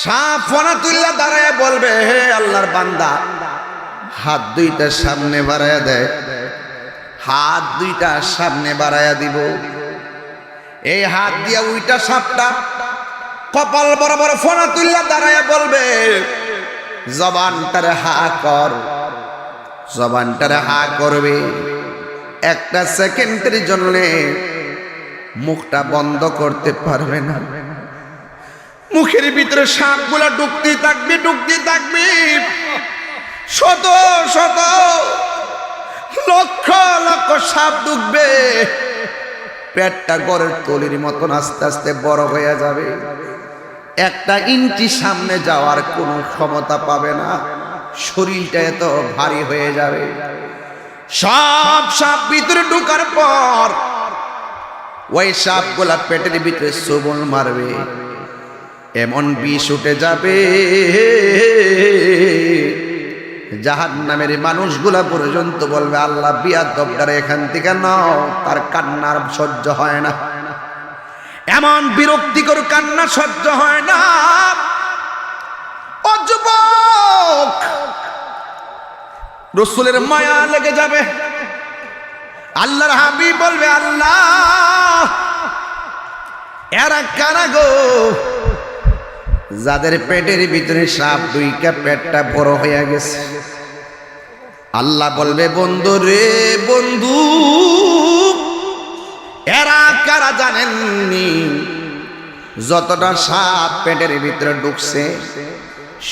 সাপ ফনা তুল্লা দাঁড়ায় বলবে, হে আল্লাহর বান্দা, হাত দুইটা সামনে বাড়ায়া দেয়। হাত দুইটা সামনে বাড়ায়া দিব। এই হাত দিয়া ওইটা সাপটা কপাল বরাবর ফনা তুল্লা দাঁড়ায় বলবে, জবানটারে হা কর। জবানটারে হা করবে। একটা সেকেন্ডের জন্য মুখটা বন্ধ করতে পারবে না। মুখের ভিতরে সাপগুলা ঢুকতে থাকবে, ঢুকতে থাকবে। শত শত লক্ষ লক্ষ সাপ ঢুকবে। পেটটা গড়ের তলির মতন আস্তে আস্তে বড় হয়ে যাবে। 1 ইঞ্চি সামনে যাওয়ার কোনো ক্ষমতা পাবে না। শরীরটা এত ভারী হয়ে যাবে। সব সাপ ভিতরে ঢোকার পর ওই সাপগুলা পেটের ভিতরে সবল মারবে। এমন বিষ উঠে যাবে, জাহান্নামের মানুষগুলা পর্যন্ত বলবে, আল্লাহ বিয়াদবটারে এখান থেকে নাও। তার কান্নার সহ্য হয় না। এমন বিরক্তিকর কান্না সহ্য হয় না। ও যুবক, রাসূলের মায়া লেগে যাবে। আল্লাহর হাবিব বলবে, আল্লাহ, এরা কারা গো? যাদের পেটের ভিতরে সাপ ঢুইকা পেটটা বড় হয়ে গেছে। আল্লাহ বলবে, বন্ধু রে বন্ধু, এরা কারা জানেননি? যতটা সাপ পেটের ভিতরে ঢুকছে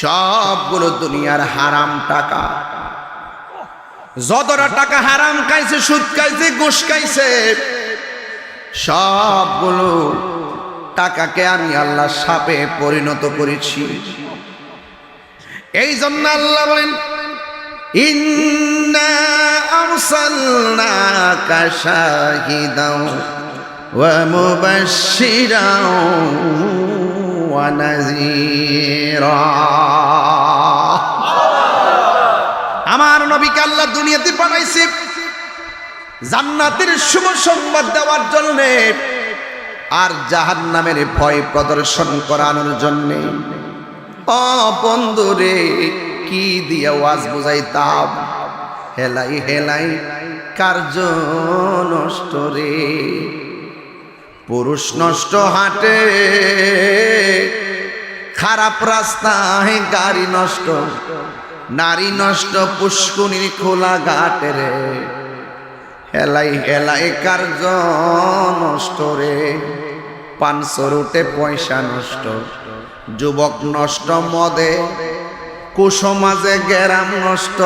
সবগুলো দুনিয়ার হারাম টাকা। যতটা টাকা হারাম খাইছে, সুদ খাইছে, ঘুষ খাইছে, সবগুলো টাকাকে আমি আল্লাহ সাপে পরিণত করেছি। এই জন্য আল্লাহ বলেন, ইন্না আরসালনাকা শাহিদাও ওয়া মুবাশশিরাও ওয়া নাযীরা। আমার নবীকে আল্লাহ দুনিয়াতে পাঠাইছে জান্নাতের শুভ সংবাদ দেওয়ার জন্য, আর জাহান্নামের ভয় প্রদর্শন করানোর জন্য। ও বন্ধু রে, কি দিয়ে ওয়াজ বুঝাইতাম? হেলাই হেলাই কার্য নষ্ট রে। পুরুষ নষ্ট হাটে, খারাপ রাস্তায় গাড়ি নষ্ট, নারী নষ্ট পুষ্কুনির খোলা ঘাটে রে। হেলাই হেলাই কার্য নষ্ট রে। 500 রুটে পয়সা নষ্ট, যুবক নষ্ট মদে, কুসমাজে গেরাম নষ্ট,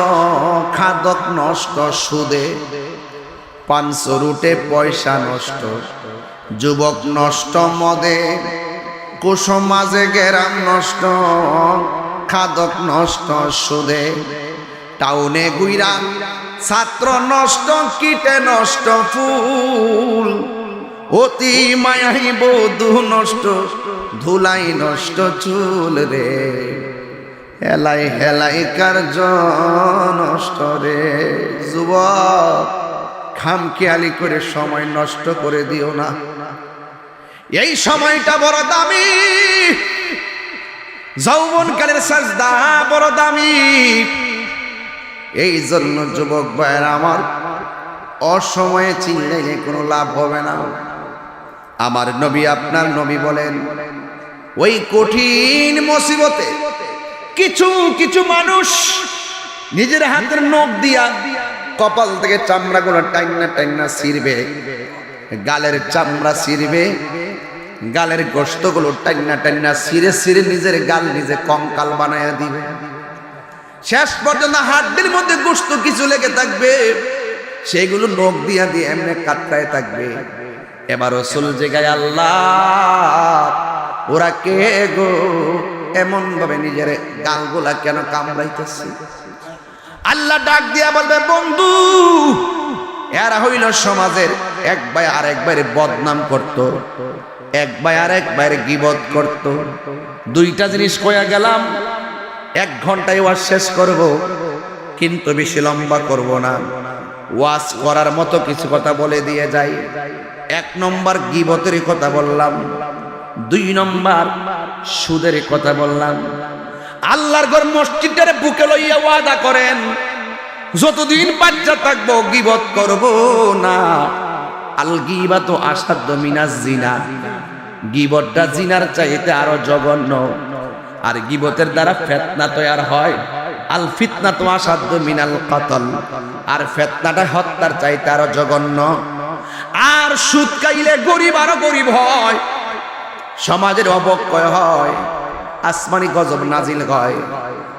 খাদক নষ্ট সুদে। 500 রুটে পয়সা নষ্ট, যুবক নষ্ট মদে, কুসমাজে গেরাম নষ্ট, খাদক নষ্ট সুদে। টাউনে গুইরা ছাত্র নষ্ট, কীটে নষ্ট ফুল, অতি মায়াই বধূ নষ্ট, ধুলাই নষ্ট চুল রে। হেলাই হেলাই কার্য নষ্ট রে। যুবক, খামখেয়ালি করে সময় নষ্ট করে দিও না। এই সময়টা বড় দামি, যৌবনকালের সাজদা বড় দামি। এই জন্য যুবক ভাইয়েরা আমার, অসময়ে চিল্লাইলে কোনো লাভ হবে না। আমার নবী, আপনার নবী বলেন, ওই কঠিন মুসিবতে কিছু কিছু মানুষ নিজের হাতের নখ দিয়া কপাল থেকে চামড়াগুলো টাইনা টাইনা ছিঁড়বে, গালের চামড়া ছিঁড়বে, গালের গোশতগুলো টাইনা টাইনা ছিঁড়ে ছিঁড়ে নিজের গাল নিজে কঙ্কাল বানায়া দিবে। শেষ পর্যন্ত হাড্ডির মধ্যে গোশত কিছু লেগে থাকবে, সেগুলো নখ দিয়া দিয়ে এমনি কাটকায় থাকবে। এবার রাসূল জিজ্ঞাসা, আল্লাহ, ওরা কে গো? এমন ভাবে নিজের গালগুলা কেন কামড়াইতেছে? আল্লাহ ডাক দিয়া বলবে, বন্ধু, এরা হইল সমাজের এক ভাই আরেক ভাইয়ের বদনাম করত, এক ভাই আরেক ভাইয়ের গীবত করত। দুইটা জিনিস কইয়া গেলাম, 1 ঘন্টায় ওয়াজ শেষ করব, কিন্তু বেশি লম্বা করব না। ওয়াজ করার মতো কিছু কথা বলে দিয়ে যাই। 1 নম্বর গীবতের কথা বললাম, 2 নম্বর সুদের কথা বললাম। আল্লাহর ঘর মসজিদের বুকে লইয়া ওয়াদা করেন, যতদিন বাচ্চা থাকবো গীবত করব না। আল গীবাতু আসাদ্দু মিনাজ জিনা, গীবতটা জিনার চাইতে আরো জঘন্য। আর গীবতের দ্বারা ফিতনা তৈরি হয়। আল ফিতনাতু আসাদ্দু মিনাল কতল, আর ফিতনাটা হত্যার চাইতে আরো জঘন্য। আর সুদ খাইলে গরিব আরো গরিব হয়, সমাজের অবক্ষয় হয়, আসমানি গজব নাজিল হয়।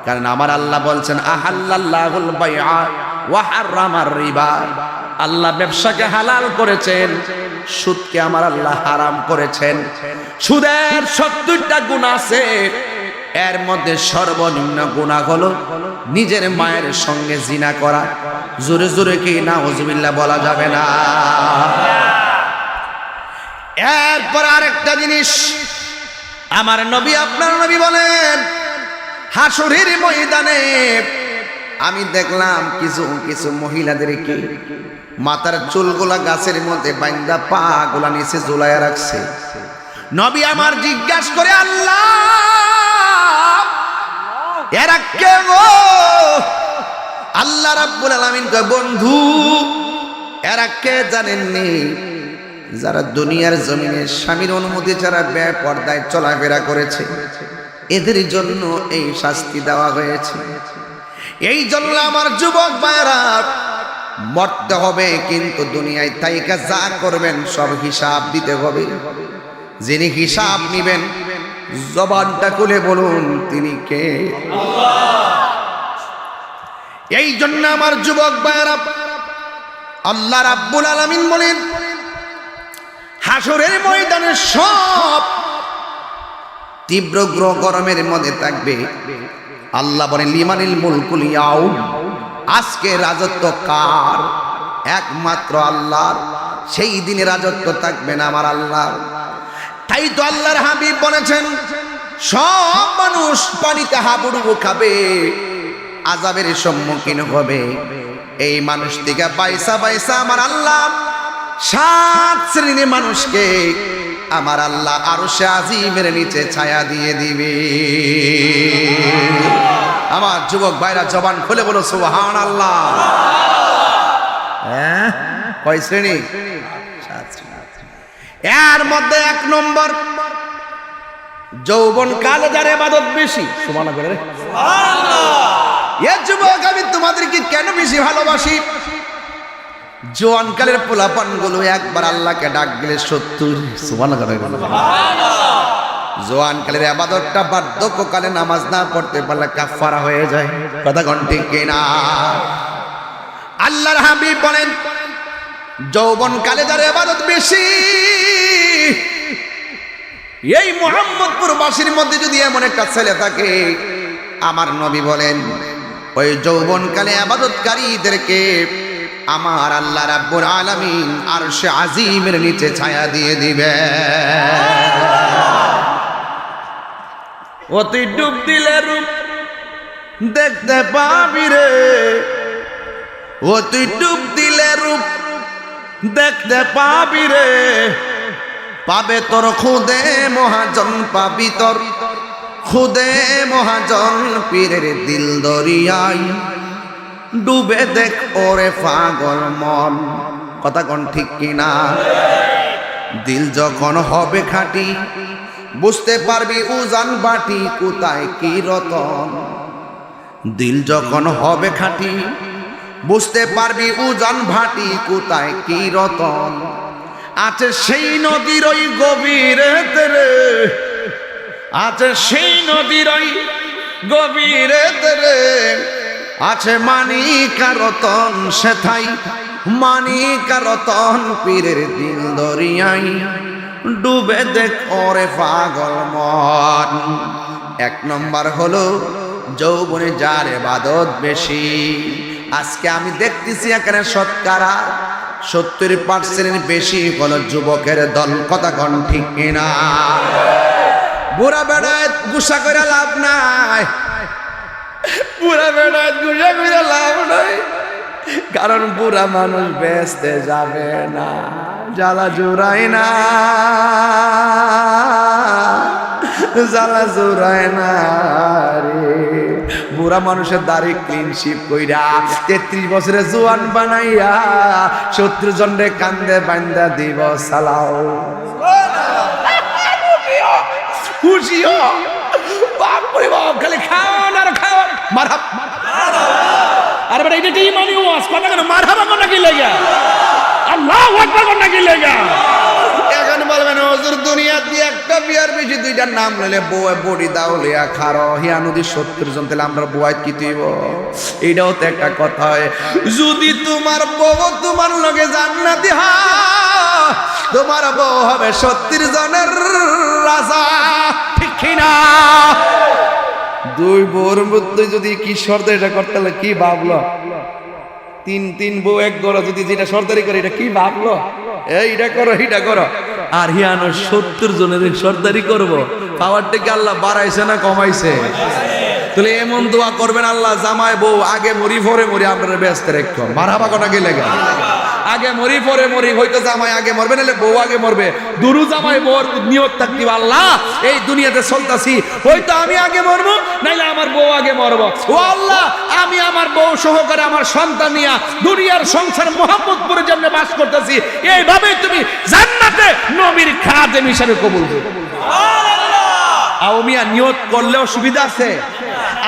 কারণ আমার আল্লাহ বলছেন, আহাল্লাল্লাহুল বাইআ ওয়া হারামার রিবা, আল্লাহ ব্যবসাকে হালাল করেছেন, সুদকে আমার আল্লাহ হারাম করেছেন। সুদের 70টা গুনাহ আছে, এর মধ্যে সর্বনিম্ন গুনাহ হলো নিজের মায়ের সঙ্গে জিনা করা। জোরে জোরে কি নাউজুবিল্লাহ বলা যাবে না? এরপর আরেকটা জিনিস, আমার নবী, আপনার নবী বলেন, হাসরের ময়দানে আমি দেখলাম কিছু কিছু মহিলাদেরকে মাথার চুলগুলা গাছের মধ্যে বাইন্দা পা গুলা নিচে ঝুলাইয়া রাখছে। নবী আমার জিজ্ঞাসা করে, আল্লাহ, এরা কে গো? আল্লাহ রাব্বুল আলামিন কয়, বন্ধু, এরা কে জানেননি? যারা দুনিয়ার জমিনে স্বামীর অনুমতি ছাড়া বেপরদায় চলাফেরা করেছে, এদের জন্য এই শাস্তি দেওয়া হয়েছে। এই জন্য আমার যুবক ভাইরা, মরতে হবে, কিন্তু দুনিয়ায় থাইকা যা করবেন সব হিসাব দিতে হবে। যিনি হিসাব নিবেন, জবানটা খুলে বলুন, তিনি কে? এই জন্য আমার যুবক ভাইরা, আল্লাহ রাব্বুল আলামিন বলেন, হাসরের ময়দানে সব তীব্র গরমের মধ্যে থাকবে। আল্লাহ বলেন, লিমানিল মুলকুল ইয়াউম, আজকে রাজত্ব কার? একমাত্র আল্লাহর। সেই দিনে রাজত্ব থাকবে না আমার আল্লাহর। তাই তো আল্লাহর হাবিব বলেছেন, সব মানুষ পানিতে হাবুডুবু খাবে, আযাবের সম্মুখীন হবে। এই মানুষ থেকে পয়সা পয়সা আমার আল্লাহ 7 শ্রেণীর মানুষকে আমার আল্লাহ আরশে আজিমের নিচে ছায়া দিয়ে দিবে। আমার যুবক ভাইরা জবান খুলে বলো সুবহানাল্লাহ। হ্যাঁ, কয় শ্রেণী? 7 শ্রেণী। এর মধ্যে 1 নম্বর, যৌবন কালে যার ইবাদত বেশি। সুবহানাল্লাহ, সুবহানাল্লাহ। এ যুবক, আমি তোমাদেরকে কেন বেশি ভালোবাসি? জোয়ানকালের পোলাপান গুলো একবার আল্লাহকে ডাক দিলে 70 জোয়ানকালের আবাদতটা বার্ধক্যকালে নামাজ না পড়তে পারলে কাফারা হয়ে যায়। কথা কোন ঠিক কিনা? আল্লাহর হাবিব বলেন যৌবনকালে যার ইবাদত বেশি, এই মুহাম্মদপুর বাসীর মধ্যে যদি এমন একটা ছেলে থাকে, আমার নবী বলেন ওই যৌবনকালে ইবাদতকারীদেরকে আমার আল্লাহ রাব্বুল আলামিন আরশে আজিমের নিচে ছায়া দিয়ে দিবে। অতি ডুব দিলে রূপ দেখতে পাবি রে, অতি ডুব দিলে রূপ দেখতে পাবি রে, পাবে তোর খুদে মহাজন, পাবি তোর খুদে মহাজন, পীরের দিল দরিয়ায় ডুবে দেখ ওরে পাগল মন। কথা কোন ঠিক কিনা? দিল যখন হবে খাঁটি বুঝতে পারবি উজান বাটি কোথায় কি রতন। দিল যখন হবে খাঁটি বুঝতে পারবি উজান ভাটি কোথায় কি রতন। আছে সেই নদীর ওই গভীরেতে রে, আছে সেই নদীর ওই গভীরেতে রে, আছে মানিকা রতন সেথাই মানিকা রতন, পীরের দিল দরিয়াই ডুবে দেখ ওরে পাগল মন। এক নম্বর হলো যৌবনে যার ইবাদত বেশি। আজকে আমি দেখতেছি এখানে শতকরা 70% বেশি হলো যুবকের দল। কথা কোন ঠিক কিনা? বুড়া বেড়ায় গুসা করে লাভ নাই, বুড়া বেড়ায় গুসা করে লাভ নাই, কারণ বুড়া মানুষ বেচতে যাবে না, জ্বালা জোড়ায় না, জ্বালা জোড়ায় না রে। বুড়া মানুষের দাড়ি ক্লিন শিপ কইরা 33 বছরে জোয়ান বানাইয়া 70 জনরে কান্দে বান্দা দিব সালাও। খুশি হ, বাপ রে বাপ, খালি খাওয়ান আর খাওয়ান। মারহাবা, আরে বেটা এটা কি মানে ওয়াজ? কথা কেন মারহাবা কোন কি লাগা? আল্লাহু আকবার কোন কি লাগা? এখন বলবেন হুজুর দুনিয়া দিয়ে একটা বিয়ার বেশি দুইটার নাম লইলে বউয়ে বডি দাও লিয়া খারো হিয়া নদী 70 জন, তাহলে আমরা বউয়াত কি তুইব? এইটাও তো একটা কথা হয়। যদি তোমার বউ তোমার লগে জান্নাতি হয়, তোমার বউ হবে 70 জনের রাজা, ঠিক কি না? দুই বউর মধ্যে যদি কি সর্দারিটা করতে হলে কি ভাবলো? তিন বউ এক ঘর যদি যেটা সর্দারি করে এটা কি ভাবলো? এইটা করো এইটা করো, আর হিয়ানো 70 জনের সর্দারি করবো। পাওয়ারটা কি আল্লাহ বাড়াইছে না কমাইছে? তাহলে এমন দোয়া করবেন, আল্লাহ জামাই বউ আগে মরি পরে মরি আপনারা ব্যস্ত রেখো। মারহাবা কোনা কি লাগে? আগে মরি পরে মরি, হয়তো জামাই আগে মরবে নাহলে বউ আগে মরবে। দুরু জামাই বউর নিয়ত থাকতি আল্লাহ এই দুনিয়াতে চলতাছি, হয়তো আমি আগে মরবো নাইলে আমার বউ আগে মরবো। ও আল্লাহ, আমি আমার বউ সহকারে আমার সন্তান নিয়ে দুনিয়ার সংসার মুহাম্মদপুরের জন্য বাস করতেছি, এইভাবে তুমি জান্নাতে নবীর খাদেম হিসেবে কবুল করো। আও মিয়া নিয়ত করলেও সুবিধা আছে।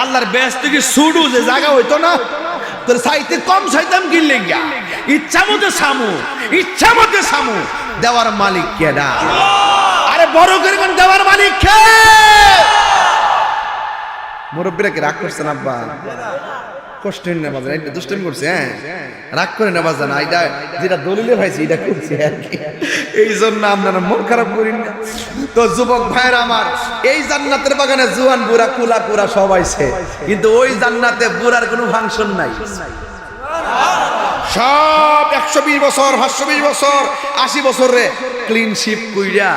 আল্লাহর ব্যস্ত কি সুডু যে জায়গা হইতো না, তোর সাইতে কম সাইতাম কিনলে গিয়া ইচ্ছা মতো সামু, ইচ্ছা মতো সামু। দেওয়ার মালিক কেডা? আরে বড় করে কোন দেওয়ার মালিক কে? মুরব্বীরা কি রাগ করছেন আব্বা? কষ্ট না বাজান, এটা দুষ্টামি করছে। হ্যাঁ রাগ করে না বাজান, এটা যেটা দলিলে ভাইছে এটা করছে আর কি, এই জন্য আপনারা মন খারাপ করেন না। তো যুবক ভাইরা আমার, এই জান্নাতের বাগানে জোয়ান বুড়া কুলা কুড়া সব আইছে, কিন্তু ওই জান্নাতে বুড়ার কোনো ফাংশন নাই। সব 120 বছর 120 বছর 80 বছরে ক্লিন শিপ কইরা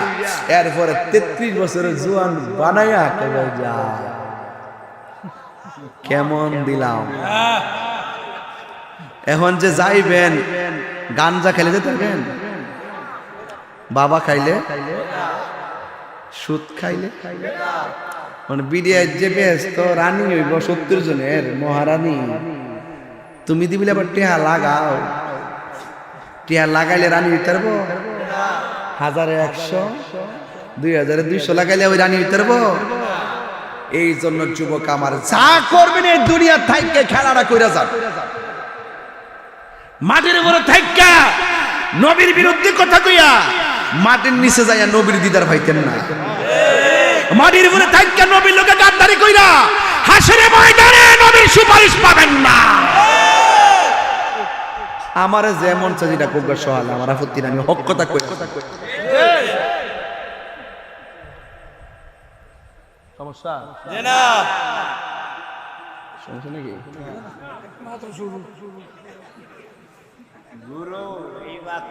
এরপরে 33 বছরের জোয়ান বানায়া কেবল যায়। কেমন দিলাম? এখন যে যাইবেন গাঞ্জা খাইলে যেতে পারবেন, বাবা খাইলে, সুদ খাইলে, মানে বিডিআই যে ব্যস্ত রানী হইব 70 জনের মহারানী, তুমি দিবিলে আবার টিয়া লাগাও। টিয়া লাগাইলে রানী হইতে পারবো? 1100 2200 লাগাইলে ওই রানী হইতে পারবো? এই জন্য যুবক আমার, যা করবেন এই দুনিয়া থাইকে খেলাটা কইরা যান। মাটির উপরে থাইকা নবীর বিরুদ্ধে কথা কইয়া মাটির নিচে যাইয়া নবীর দিদার পাইতেন না। মাটির উপরে থাইকা নবীর লোকে গাদ্দারি কইরা হাসরের ময়দানে নবীর সুপারিশ পাবেন না। আমারে যেমন চাজিটা কোগা সহাল আমার আপত্তি নাই, আমি হক কথা কই। সমস্যা না সমস্যা নাকি? গুরু এই বাত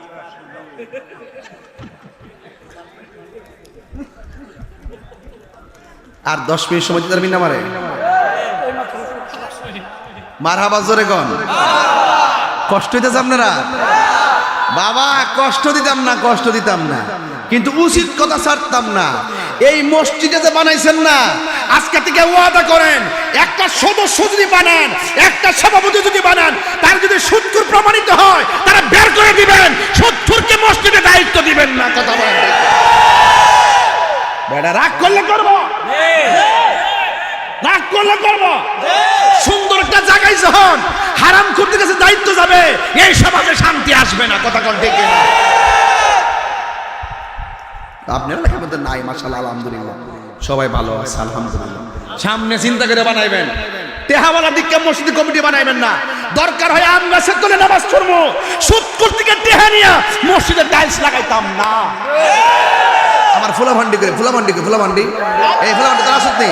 আর 10 মিনিট সময় দিতে পারবি না আমারে? মারহাবা জোরে কোন। কষ্ট হইতেছে আপনারা? বাবা কষ্ট দিতাম না, কষ্ট দিতাম না, কিন্তু উচিত কথা ছাড়তাম না। এই মসজিদে যে বানাইছেন না, আজকে থেকে ওয়াদা করেন একটা সদস্য যদি বানান, একটা সভাপতি যদি বানান, তার যদি সুদখোর প্রমাণিত হয় তারা বের করে দিবেন, সুদখোরকে মসজিদে দায়িত্ব দিবেন না। কথা বলেন বেটা, রাগ করলে করব, রাগ করলে করব। সুন্দর একটা জায়গায় যখন হারাম করতে কাছে দায়িত্ব যাবে, এই সমাজে শান্তি আসবে না। কথা কোন ঠিক না? আপনার লেখার মধ্যে নাই মাশাআল্লাহ, আলহামদুলিল্লাহ সবাই ভালো আছে আলহামদুলিল্লাহ। সামনে চিন্তা করে বানাইবেন, টেহাওয়ালা দিকে মসজিদ কমিটি বানাইবেন না। দরকার হয় আম গাছের তলে নামাজ পড়বো, সুদখোর থেকে টেহা নিয়া মসজিদে টাইলস লাগাইতাম না। আমার ফুলাভান্ডি করে ফুলাভান্ডি এই ফুলাভান্ডি তারা সত্যি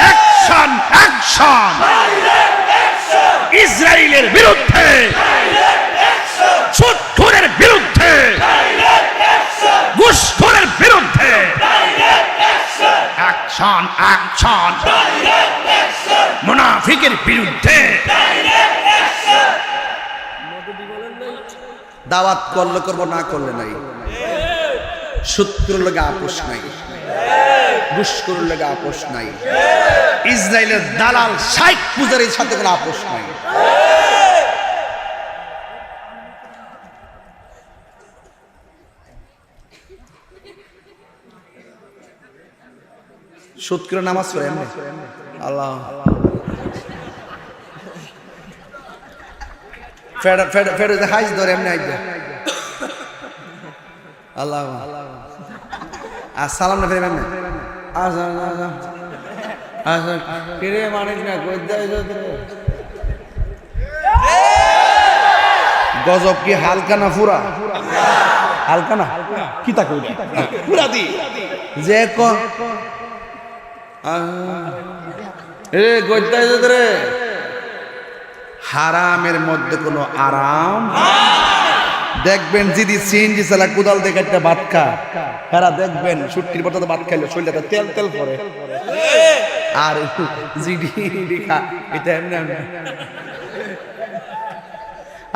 অ্যাকশন অ্যাকশন ইসরায়েলের বিরুদ্ধে, সুদখোরের বিরুদ্ধে, ঘুষখোরের বিরুদ্ধে অ্যাকশন অ্যাকশন, মুনাফিকের বিরুদ্ধে। দাওয়াত করলে করবো, না করলে নাই। শত্রুর লগে আপোষ নাই, ঘুষখোরের লগে আপোষ নাই, ইসরায়েলের দালাল শাইখ পূজারীর সাথে কোনো আপোষ নাই। সুদ করে নামাজ পড়ে এমনি আল্লাহ ফের হাইজ ধরে এমনি আইবে আল্লাহ আর সালাম না ফের এমনি কিরে মানিস না গজব কি হালকা না পুরা? হালকা না কি তা কই পুরা দি যে ক হারামের মধ্যে কোনো আরাম দেখবেন। যদি সিএনজি চালা কোদাল দেখে একটা ভাত খা, এরা দেখবেন ছুটির পর ভাত খাইলে শরীরটা তেল তেল পরে, আর জিডি খা এটা এমনি এমনি।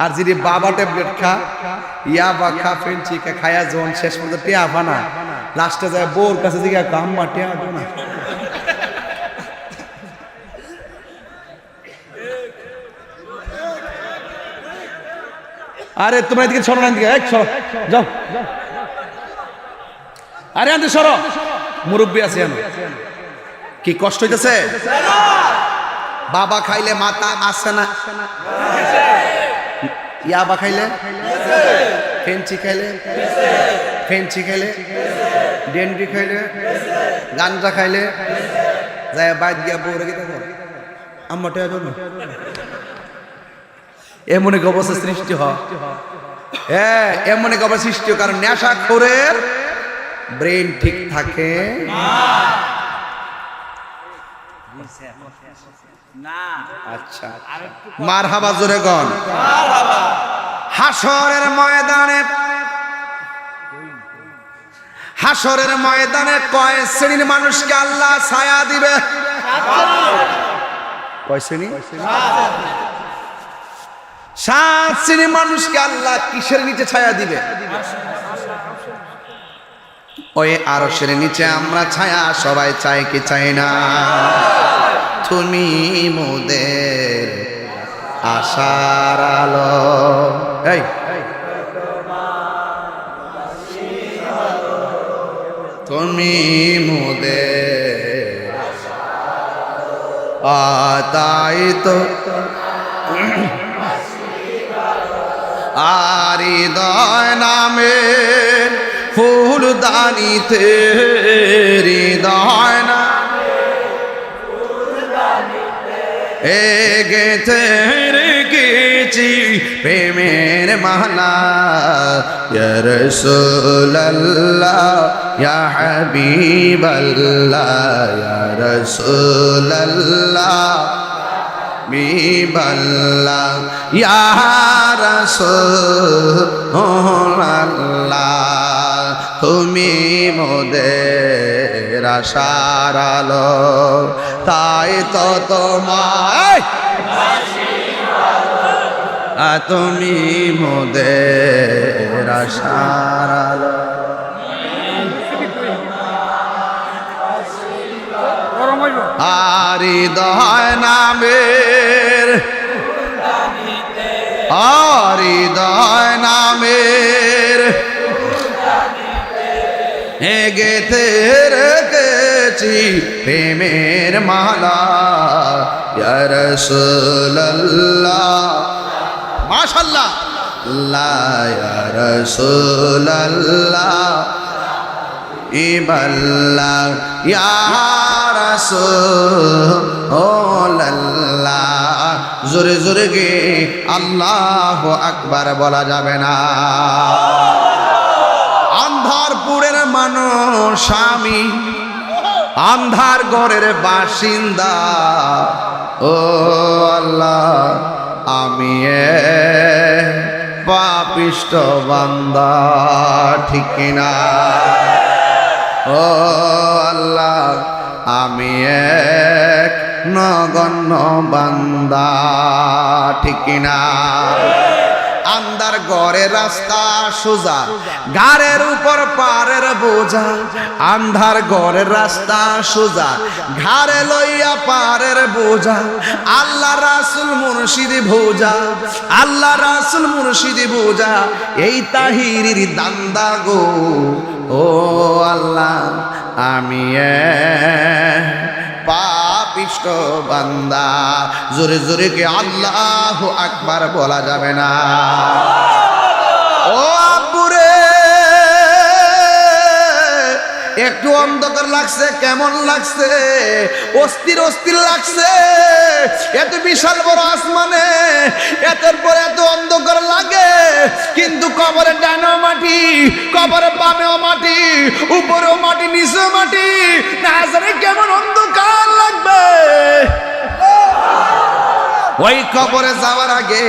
আর যদি বাবা ট্যাবলেট খা, ইয়াবা খা, ফেন্সি খা, খায়া যখন শেষ পর্যন্ত টেয়া বানা, লাস্টে যায় বউর কাছে জিজ্ঞাসা আম্মা টেয়া না। আরে তোমরা এদিকে সরো না, এদিকে এক সরো, যাও। আরে আনতে সরো, মুরব্বী আছে কি কষ্ট হইতেছে? বাবা খাইলে মাথা আসে না, ইয়াবা খাইলে, ফেন্সি খাইলে, ডেন্ডি খাইলে, গাঞ্জা খাইলে, যায় বাইর গিয়া বউ রেখে থাকো আম্মা টেয়া দেবো না। এমন এক অবস্থা সৃষ্টি হয়, হ্যাঁ এমন এক অবস্থা সৃষ্টি হয়, কারণ নেশাখোরের ব্রেন ঠিক থাকে না। আচ্ছা মারহাবা জোরে গন। হাসরের ময়দানে, হাসরের ময়দানে কয় শ্রেণীর মানুষকে আল্লাহ ছায়া দিবে? কয় শ্রেণী? 7 শ্রেণীর মানুষকে আল্লাহ কিসের নিচে ছায়া দিবে? ওই আরশের নিচে আমরা ছায়া সবাই চাই কি চাই না? তুমি মোদের আশার আলো। এই তুমি মোদের তাই তো আর হৃদয় নামে ফুলদানিতে হৃদয় না গেতে রেখেছি প্রেমের মালা ইয়া রাসূলুল্লাহ ইয়া হাবিবাল্লাহ ইয়া রাসূলুল্লাহ হাবিবাল্লাহ ইয়া রাসূলুল্লাহ তুমি মোদের আশার আলো তাই তো তোমায় তুমি মোদের আশার আলো আর হৃদয় নামের আর হৃদয় নামের গেতে রেখেছি প্রেমের মালা ইয়া রাসূলুল্লাহ মাশাআল্লাহ লা ইয়া রাসূলুল্লাহ ইবাল্লাহ ইয়া রাসূলুল্লাহ জোরে জোরে গে আল্লাহু আকবার বলা যাবে না আন্ধারপুরের মানুষ আমি আন্ধার ঘরের বাসিন্দা ও আল্লাহ আমি পাপিষ্ঠ বান্দা ঠিক কিনা ও আল্লাহ আমি এক নগণ্য বান্দা ঠিক কিনা আন্ধার ঘরের রাস্তা সোজা গাড়ের উপর পারের বোঝা আন্ধার ঘরের রাস্তা সোজা ঘাড়ে লইয়া পারের বোঝা আল্লাহ রাসূল মুর্শিদ বোঝা আল্লাহ রাসূল মুর্শিদ বোঝা এই তাহিরির দান্দা গো ও আল্লাহ আমি পাপিষ্ঠ বান্দা জোরে জোরে কে আল্লাহু আকবার বলা যাবে না ও আব্বুরে একটু অন্ধকার লাগছে কেমন লাগছে অস্থির অস্থির লাগছে এত বিশাল বড় আসমানে এতের পর এত অন্ধকার লাগে কিন্তু কবরে ডানেও মাটি কবরে বামেও মাটি উপরেও মাটি নিচেও মাটি না জানি কেমন অন্ধকার লাগবে ওই কবরে যাওয়ার আগে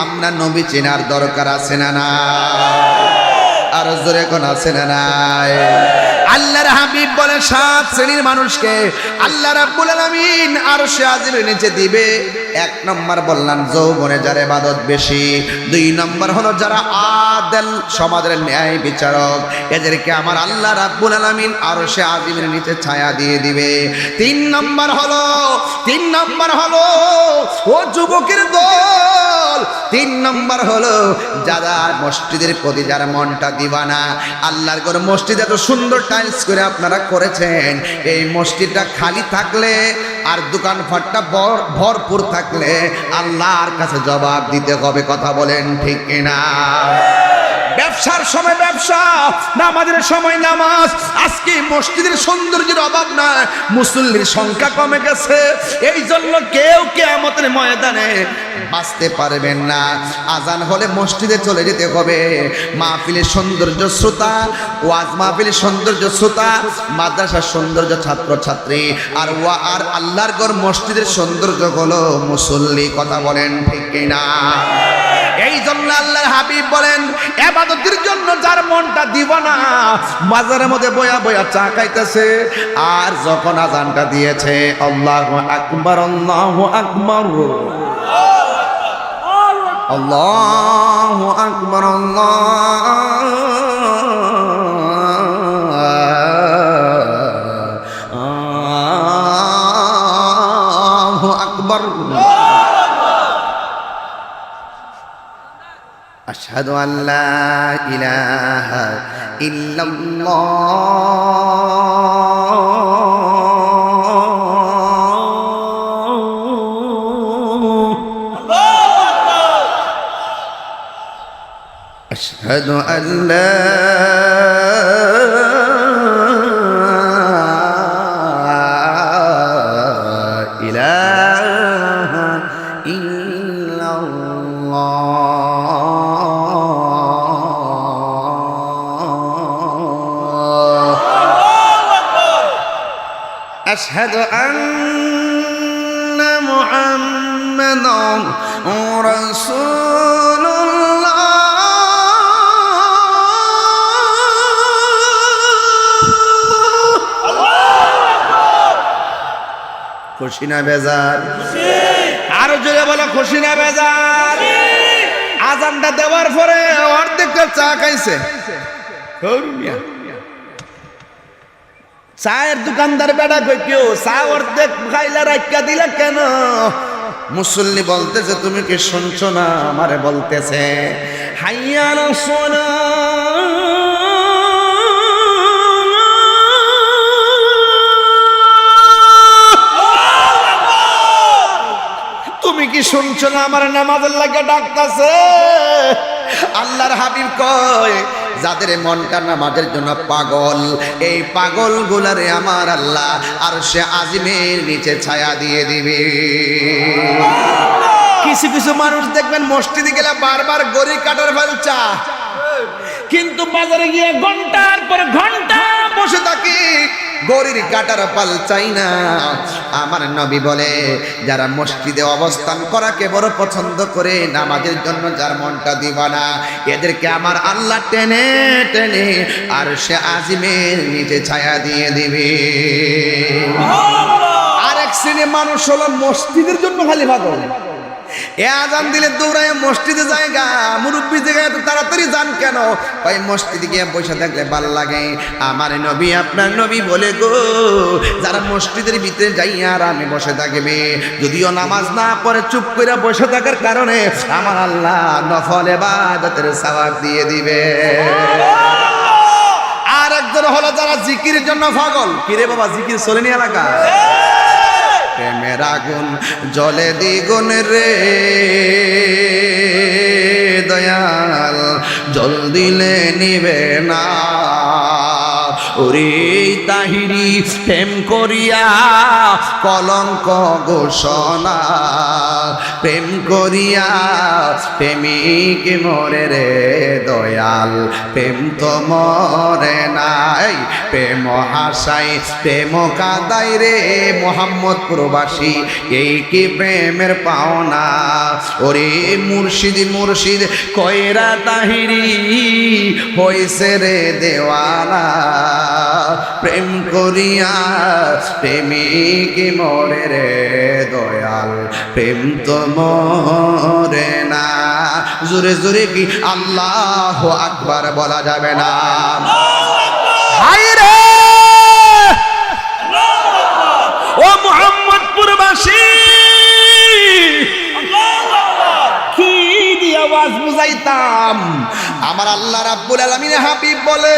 আমরা নবী চেনার দরকার আছে না না আর জোরে কোন আছে না নাই আল্লাহর হাবিব বলে 7 শ্রেণীর মানুষকে আল্লাহ রাব্বুল আলামিন আরশে আজিমের নিচে দিবে। 1 নম্বর বললাম যৌবনে যার ইবাদত বেশি, 2 নম্বর হলো যারা আদল সমাজের ন্যায় বিচারক, এদেরকে আমার আল্লাহ রাব্বুল আলামিন আরশে আজিমের নিচে ছায়া দিয়ে দিবে। 3 নম্বর হলো ও যুবকের দল, 3 নম্বর হলো যারা মসজিদের প্রতি যার মনটা দিবানা। আল্লাহর ঘর মসজিদ এত সুন্দর টাইলস করে আপনারা করেছেন, এই মসজিদটা খালি থাকলে আর দোকানপাটটা ভরপুর থাকলে আল্লাহর কাছে জবাব দিতে হবে। কথা বলেন ঠিক কিনা? ব্যবসার সময় ব্যবসা, নামাজের সময় নামাজ। আজকে মসজিদের সৌন্দর্যের অভাব না, মুসল্লির সংখ্যা কমে গেছে, এই জন্য কেউ কিয়ামতের ময়দানে বাঁচতে পারবেন না। আজান হলে মসজিদে চলে যেতে হবে। মাহফিলের সৌন্দর্য শ্রোতা, ওয়াজ মাহফিলের সৌন্দর্য শ্রোতা, মাদ্রাসার সৌন্দর্য ছাত্র ছাত্রী, আর আল্লাহর ঘর মসজিদের সৌন্দর্য হলো মুসল্লি। কথা বলেন ঠিক কিনা? এই জন্য আল্লাহর হাবিব বলেন ইবাদতের জন্য যার মনটা দিব না, বাজারের মধ্যে বয়া বয়া চা খাইতেছে, আর যখন আজানটা দিয়েছে আল্লাহু আকবার আল্লাহু আকবার আল্লাহু আকবার আল্লাহু আকবার আশহাদু আল্লা ইলাহা ইল্লাল্লাহ। আশহাদু আল্লা ইলাহা ইল্লাল্লাহ আশহাদু আন্না মুহাম্মাদান রাসূলুল্লাহ খুশি না বেজার? আরো জোরে বলো খুশি না বেজার? আজানটা দেওয়ার পরে অর্ধেক চা খাইছে। চায়ের দোকানদার বেটা কই কেউ চা অর্ধেক খাইলা রাখা দিলা কেন? মুসল্লি বলতেছে তুমি কি শুনছো না? আমারে বলতেছে হাইয়া আলা তুমি কি শুনছো না? আমার নামাজের লাগে ডাকতেছে। আল্লাহর হাবিব কয় যাদের মনটা নামাজের জন্য পাগল, এই পাগল গুলারে আমার আল্লাহ আরশে আজিমের নিচে ছায়া দিয়ে দিবে। কিছু কিছু মানুষ দেখবেন মসজিদে গেলে বারবার গড়ি কাটার ফেলছা, কিন্তু বাজারে গিয়ে ঘন্টার পর ঘন্টা বসে থাকি, গড়ির কাটার পাল চাই না। আমার নবী বলে যারা মসজিদে অবস্থান করাকে বড় পছন্দ করে, নামাজের জন্য যার মনটা দিবা না, এদেরকে আমার আল্লাহ টেনে টেনে আর সে আজিমের নিচে ছায়া দিয়ে দিবে। আরেক শ্রেণীর মানুষ হলো মসজিদের জন্য খালি পাগল। এ আজান দিলে দৌড়ায় মসজিদে জায়গা, মুরব্বী জায়গায় এত তাড়াতাড়ি যান কেন? ভাই মসজিদে গিয়ে বসে থাকলে ভাল লাগে। আমার নবী আপনার নবী বলে গো, যারা মসজিদের ভিতরে যাইয়া আর আমি বসে থাকবে, যদিও নামাজ না পড়ে চুপ করে বসে থাকার কারণে আমার আল্লাহ নফল ইবাদতের সওয়াব দিয়ে দিবে। আর একজন হলো যারা জিকিরের জন্য পাগল। কিরে বাবা জিকির চলেনি এলাকা? প্রেমের আগুন জলে দ্বিগুণ রে দয়াল, জল দিলে নিবে না। ওরে তাহিরি প্রেম করিয়া কলঙ্ক ঘোষণা, প্রেম করিয়া প্রেমিক মরে রে দয়াল, প্রেম তো মরে নাই। প্রেম হাসাই প্রেম কাদাই রে মোহাম্মদ প্রবাসী, এই কি প্রেমের পাওনা। ওরে মুর্শিদ মুর্শিদ কয়রা তাহিরি হইছে রে দেওয়ানা, প্রেম করিয়া প্রেমিক মরে রে দয়াল, প্রেম তো মরে না। জোরে জোরে কি আল্লাহু আকবার বলা যাবে না? হায় রে ও মুহাম্মদ প্রবাসী, কি দিয়ে আওয়াজ বুঝাইতাম? আমার আল্লাহ রাব্বুল আলামিন হাবিব বলে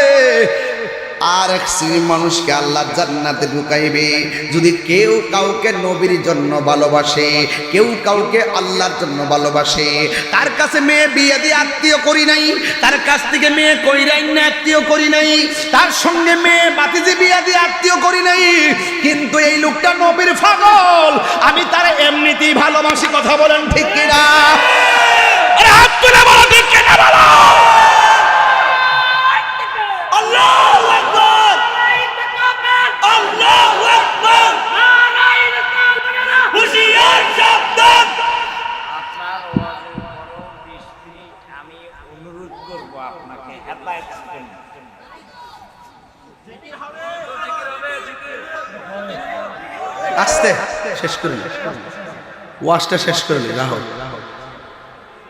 আর এক শ্রেণীর মানুষকে আল্লাহ জান্নাতে ঢুকাইবে যদি কেউ কাউকে নবীর জন্য ভালোবাসে, কেউ কাউকে আল্লাহর জন্য ভালোবাসে। তার কাছে মেয়ে বিয়ে দিয়ে আত্মীয় করি নাই, তার কাছ থেকে মেয়ে কইরাই না আত্মীয় করি নাই, তার সঙ্গে মেয়ে বাতিজি বিয়ে দিয়ে আত্মীয় করি নাই, কিন্তু এই লোকটা নবীর পাগল, আমি তার এমনিতেই ভালোবাসি। কথা বলেন ঠিক কিনা? আরে হাত তুলে বলো ঠিক কিনা বলো। আমি অনুরোধ করবো আপনাকে হেদায়েত করুন। আস্তে শেষ করলি, ওয়াজটা শেষ করলি রাহুল।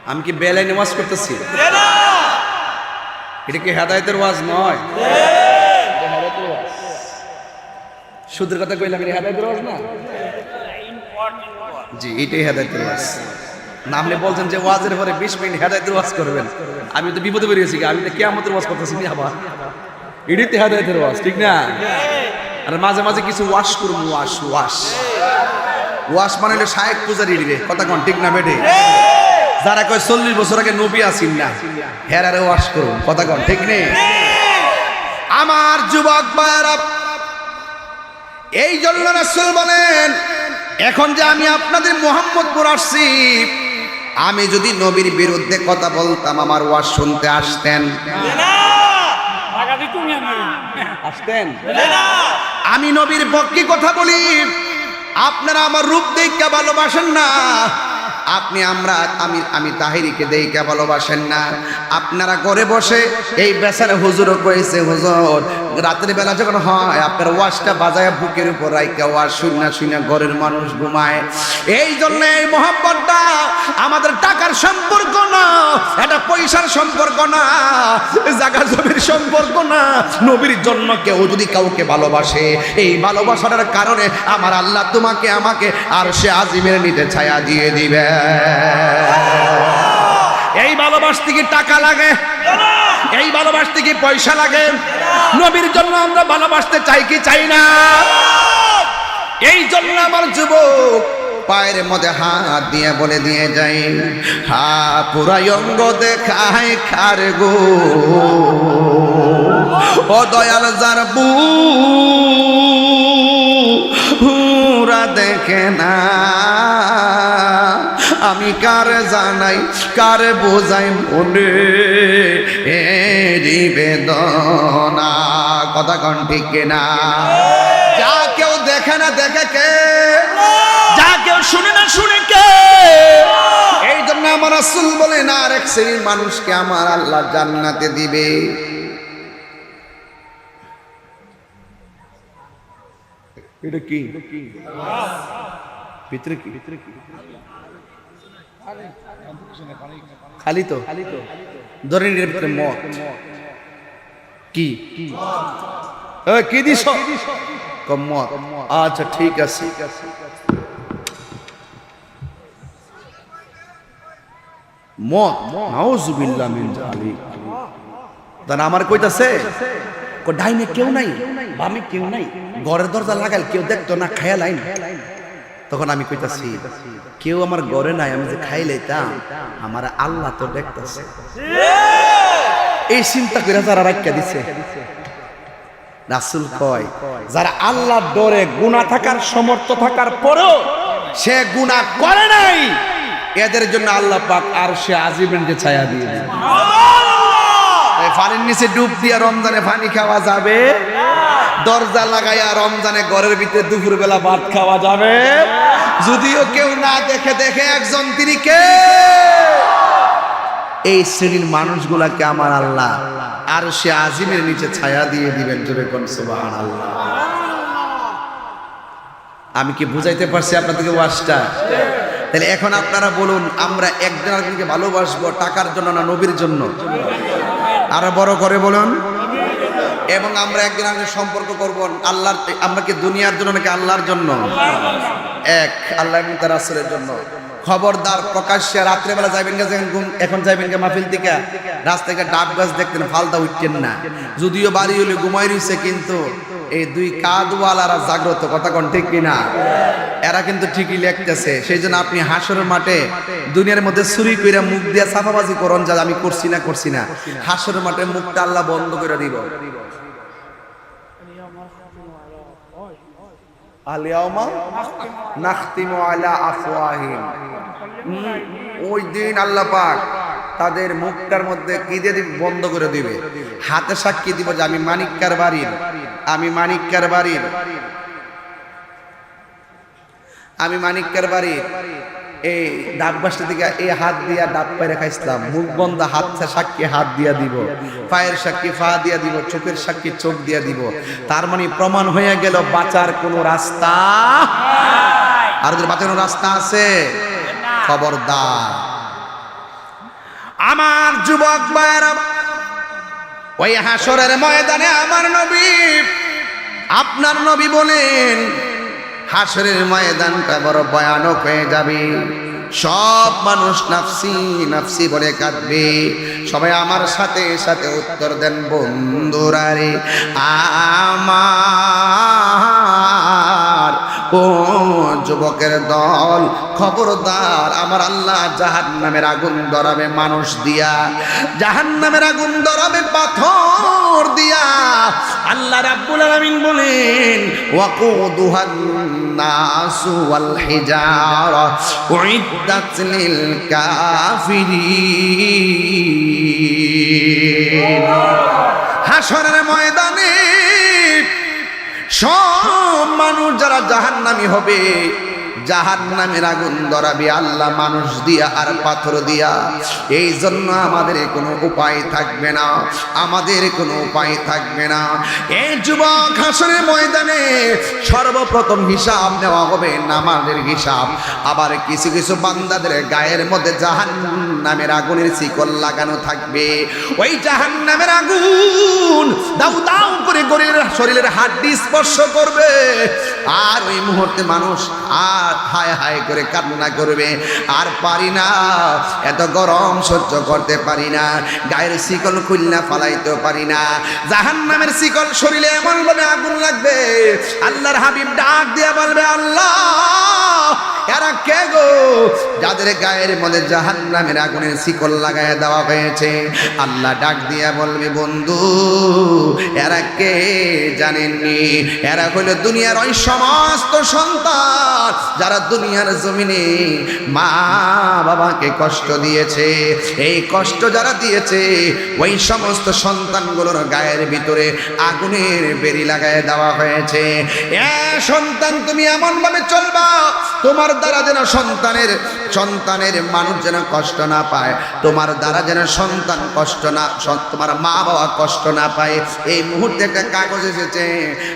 আমি কি বেলায় নামাজ করতেছি? এটা কি হেদায়েতের ওয়াজ নয়? সুদের কথা কইলাম, এটা হেদায়েতের ওয়াজ না? জি এটাই হেদায়েতের ওয়াজ। না আপনি বলছেন যে ওয়াজের পরে 20 মিনিট হেদায়েতের ওয়াজ করবেন, আমি তো বিপদে পড়ে গেছি, আমি তো কিয়ামতের ওয়াজ করতেছি আবার। এটাই তো হেদায়েতের ওয়াজ, ঠিক না? আর মাঝে মাঝে কিছু ওয়াশ করবো, ওয়াশ ওয়াশ ওয়াশ মানে হলো শায়েক পূজারি রে। কথা কোন ঠিক না বেটে? যারা কয় 40 বছর আগে নবী আসিন না হেরারে ওয়াশ করুন, কথা কন ঠিক নেই? আমার যুবক ভাইরা, এই জন্য রাসূল বলেন এখন যে আমি আপনাদের মুহাম্মদপুর আসছি, আমি যদি নবীর বিরুদ্ধে কথা বলতাম আমার ওয়াজ শুনতে আসতেন? আসতেন? আমি নবীর পক্ষে কথা বলি, আপনারা আমার রূপ দেখে ভালোবাসেন না, আপনি আমি তাহিরিকে দেখে ভালোবাসেন না। আপনারা ঘরে বসে এই বেচারা হুজুরও কইছে, হুজুর রাতের বেলা যখন হয় আপনার ওয়াজটা বাজায় বুকের উপর রাইকা ওয়াজ শুনে শুনে ঘরের মানুষ ঘুমায়। এই জন্য এই মহব্বতটা আমাদের টাকার সম্পর্ক না, এটা পয়সার সম্পর্ক না, জায়গা জমির সম্পর্ক না। নবীর জন্য কেউ যদি কাউকে ভালোবাসে, এই ভালোবাসার কারণে আমার আল্লাহ তোমাকে আমাকে আর সে আজিমের নিতে ছায়া দিয়ে দিবে। এই ভালোবাসতে কি টাকা লাগে? এই ভালোবাসতে কি পয়সা লাগে? নবীর জন্য আমরা ভালোবাসতে চাই কি চাই না? এই জন্য আমার যুবক পায়ের মধ্যে হাত দিয়ে বলে দিয়ে যাই, হা পুরাই অঙ্গ দেখায় খার গো, ও দয়াল যার পুরা দেখে না, আমি কার জানাই কার বোঝাই মনে বেদনা, কথা কন ঠিক কিনা? যা কেউ দেখে না দেখে কে, যা কেউ শুনে না শুনে কে? এই জন্য আমার রাসূল বলেন আর এক শ্রেণীর মানুষকে আমার আল্লাহ জান্নাতে দিবে। এটা কি ভিতরে কি খালি তো ধরে এর ভিতরে মত কি কি দিছ মত? আচ্ছা ঠিক আছে, মত নাউজুবিল্লাহ মিন জালিক। দানা আমার কইতাছে ডাইনে কেউ নাই, বামে কেউ নাই, ঘরের দরজা লাগাল কেউ দেখতো না, খায়া লাইন। তখন আমি কইতাছি কেউ আমার ঘরে নাই, আমি যে খাই লাইতাম আমার আল্লাহ তো দেখতেছে। এই চিন্তা করে যারা রাখিয়া দিছে, রাসূল কয় যারা আল্লাহর ডরে গুনাহ থাকার সমর্থ থাকার পরেও সে গুনাহ করে নাই, এদের জন্য আল্লাহ পাক আরশে আজিমের যে ছায়া দিয়ে দেন। পানির নিচে ডুব দিয়া রমজানে পানি খাওয়া যাবে, দরজা লাগাইয়া রমজানে ঘরের ভিতরে দুপুর বেলা ভাত খাওয়া যাবে, যদিও কেউ না দেখে দেখে একজন তিনি কে? এই শ্রেণীর মানুষগুলাকে আমার আল্লাহ আরশে আজিমের নিচে ছায়া দিয়ে দিবেন। জোরে কোন সুবহানাল্লাহ। আমি কি বুঝাইতে পারছি আপনাদেরকে ওয়াজটা? তাহলে এখন আপনারা বলুন, আমরা একজন আরেকজনকে ভালোবাসবো টাকার জন্য না নবীর জন্য? আরো বড় করে বলুন। এবং আমরা একজন আরেকজনের সম্পর্ক করব আল্লাহর, আমরা কি দুনিয়ার জন্য নাকি আল্লাহর জন্য? এক, আল্লাহ এবং তার রাসূলের জন্য। খবরদার প্রকাশ্যে রাত্রেবেলা যাবেন গে, এখন যাবেন গে মাহফিল থেকে, রাস্তায় ডাব গাছ দেখতেন ফালদা উঠতেন না, যদিও বাড়ি হলে ঘুমাই রয়েছে, কিন্তু এই দুই কাদওয়ালারা জাগ্রত, কথা কোন ঠিক কিনা? এরা কিন্তু ঠিকই লেখতেছে। সেই জন্য আপনি হাসরের মাঠে দুনিয়ার মধ্যে চুরি কইরা মুখ দিয়া সাফাবাজি করন, যা আমি করছি না, হাসরের মাঠে মুখটা আল্লাহ বন্ধ করে দিব। আলিয়াউমা নাখতিমু আলা আফওয়াহিম, ওই দিন আল্লাহ পাক তাদের মুখটার মধ্যে কি দিয়ে দিবে? বন্ধ করে দিবে। হাতে সাক্ষী দিব যে আমি মানিক্কার বাড়ির এই ডাব গাছটা দিকে এই হাত দিয়া ডাব পাইরে খাইছিলাম, মুখ বন্ধ, হাত সাক্ষী হাত দিয়া দিব, পায়ের সাক্ষী পা দিয়া দিব, চোখের সাক্ষী চোখ দিয়া দিব। তার মানে প্রমাণ হয়ে গেল বাঁচার কোনো রাস্তা, আর ওদের বাঁচানোর রাস্তা আছে? খবরদার আমার যুবক ভাইরা, ওই হাসরের ময়দানে আমার নবী, আপনার নবী বলেন হাসরের ময়দানটা বড় ভয়ানক হয়ে যাবে। সব মানুষ নাফসি নাফসি বলে কাঁদবে। সবাই আমার সাথে সাথে উত্তর দেন, বন্ধুরা রে আমার ও যুবকের দল, খবরদার, আমার আল্লাহ জাহান্নামের আগুন ধরাবে মানুষ দিয়া, জাহান্নামের আগুন ধরাবে পাথর দিয়া। আল্লাহ রাব্বুল আলামিন বলেন ওয়াকুদুহান নাসু ওয়াল হিজারা উইদ্দাত লিল কাফিরিন। হাশরের ময়দানে সব মানুষ যারা জাহান্নামী হবে, জাহান্নামের আগুন ধরাবে আল্লাহ মানুষ দিয়া আর পাথর দিয়া। এই জন্য আমাদের কোনো উপায় থাকবে না, আমাদের কোনো উপায় থাকবে না। এই যুবক, হাসরের ময়দানে সর্বপ্রথম হিসাব নেওয়া হবে নামাজের হিসাব। আবার কিছু কিছু বান্দাদের গায়ের মধ্যে জাহান্নামের আগুনের শিকল লাগানো থাকবে। ওই জাহান্নামের আগুন দাউ দাউ করে শরীরের হাড্ডি স্পর্শ করবে, আর ওই মুহূর্তে মানুষ আর হায় হায় করে কান্না করবে, আর পারি না, এত গরম সহ্য করতে পারি না, গায়ের শিকল খুলনা ফালাইতে পারি না। জাহান্নামের শিকল শরীরে এমন ভাবে আগুন লাগবে, আল্লাহর হাবিব ডাক দিয়ে বলবে, আল্লাহ এরা কে গো যাদের গায়ের মধ্যে জাহান্নামের আগুনের শিকল লাগায় দেওয়া হয়েছে? আল্লাহ ডাক দিয়া বলবে, বন্ধু এরা কে জানেননি? এরা হলো দুনিয়ার ওই সমস্ত সন্তান যারা দুনিয়ার জমিনে মা বাবাকে কষ্ট দিয়েছে। এই কষ্ট যারা দিয়েছে, ওই সমস্ত সন্তানগুলোর গায়ের ভিতরে আগুনের বেরি লাগায় দেওয়া হয়েছে। এ সন্তান, তুমি এমন ভাবে চলবা তোমার দ্বারা যেন সন্তানের মানুষ যেন কষ্ট না পায়, তোমার দ্বারা যেন সন্তান কষ্ট না, তোমার মা বাবা কষ্ট না পায়। এই মুহূর্তে একটা কাগজ এসেছে,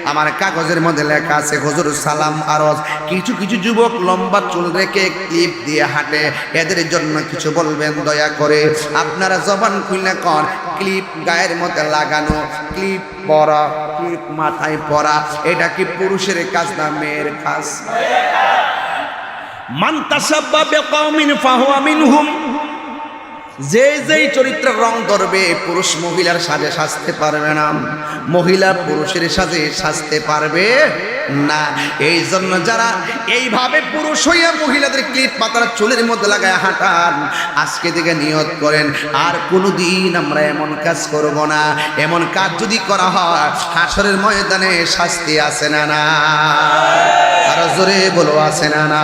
আমার কাগজের মধ্যে লেখা আছে, হুজুর সালাম আরজ। কিছু কিছু যুবক লম্বা চুল রেখে ক্লিপ দিয়ে হাঁটে, এদের জন্য কিছু বলবেন দয়া করে? আপনারা জবান খুলে কর, ক্লিপ গায়ের মধ্যে লাগানো, ক্লিপ পরা, ক্লিপ মাথায় পরা, এটা কি পুরুষের কাজ না মেয়ের কাজ? মান তাসাব্বা বিকাউমিন ফাহুয়া মিনহুম। যেই চরিত্রের রং ধরবে, পুরুষ মহিলার সাজে সাজতে পারবে না, মহিলা পুরুষের সাজে সাজতে পারবে না। এই জন্য যারা এইভাবে পুরুষ হইয়া মহিলাদের ক্লিপ পাতার চুলের মধ্যে লাগায় হাঁটান, আজকে থেকে নিয়ত করেন আর কোনোদিন আমরা এমন কাজ করব না। এমন কাজ যদি করা হয়, হাসরের ময়দানে শাস্তি আছে না না? আর জোরে বলো, আছে না না?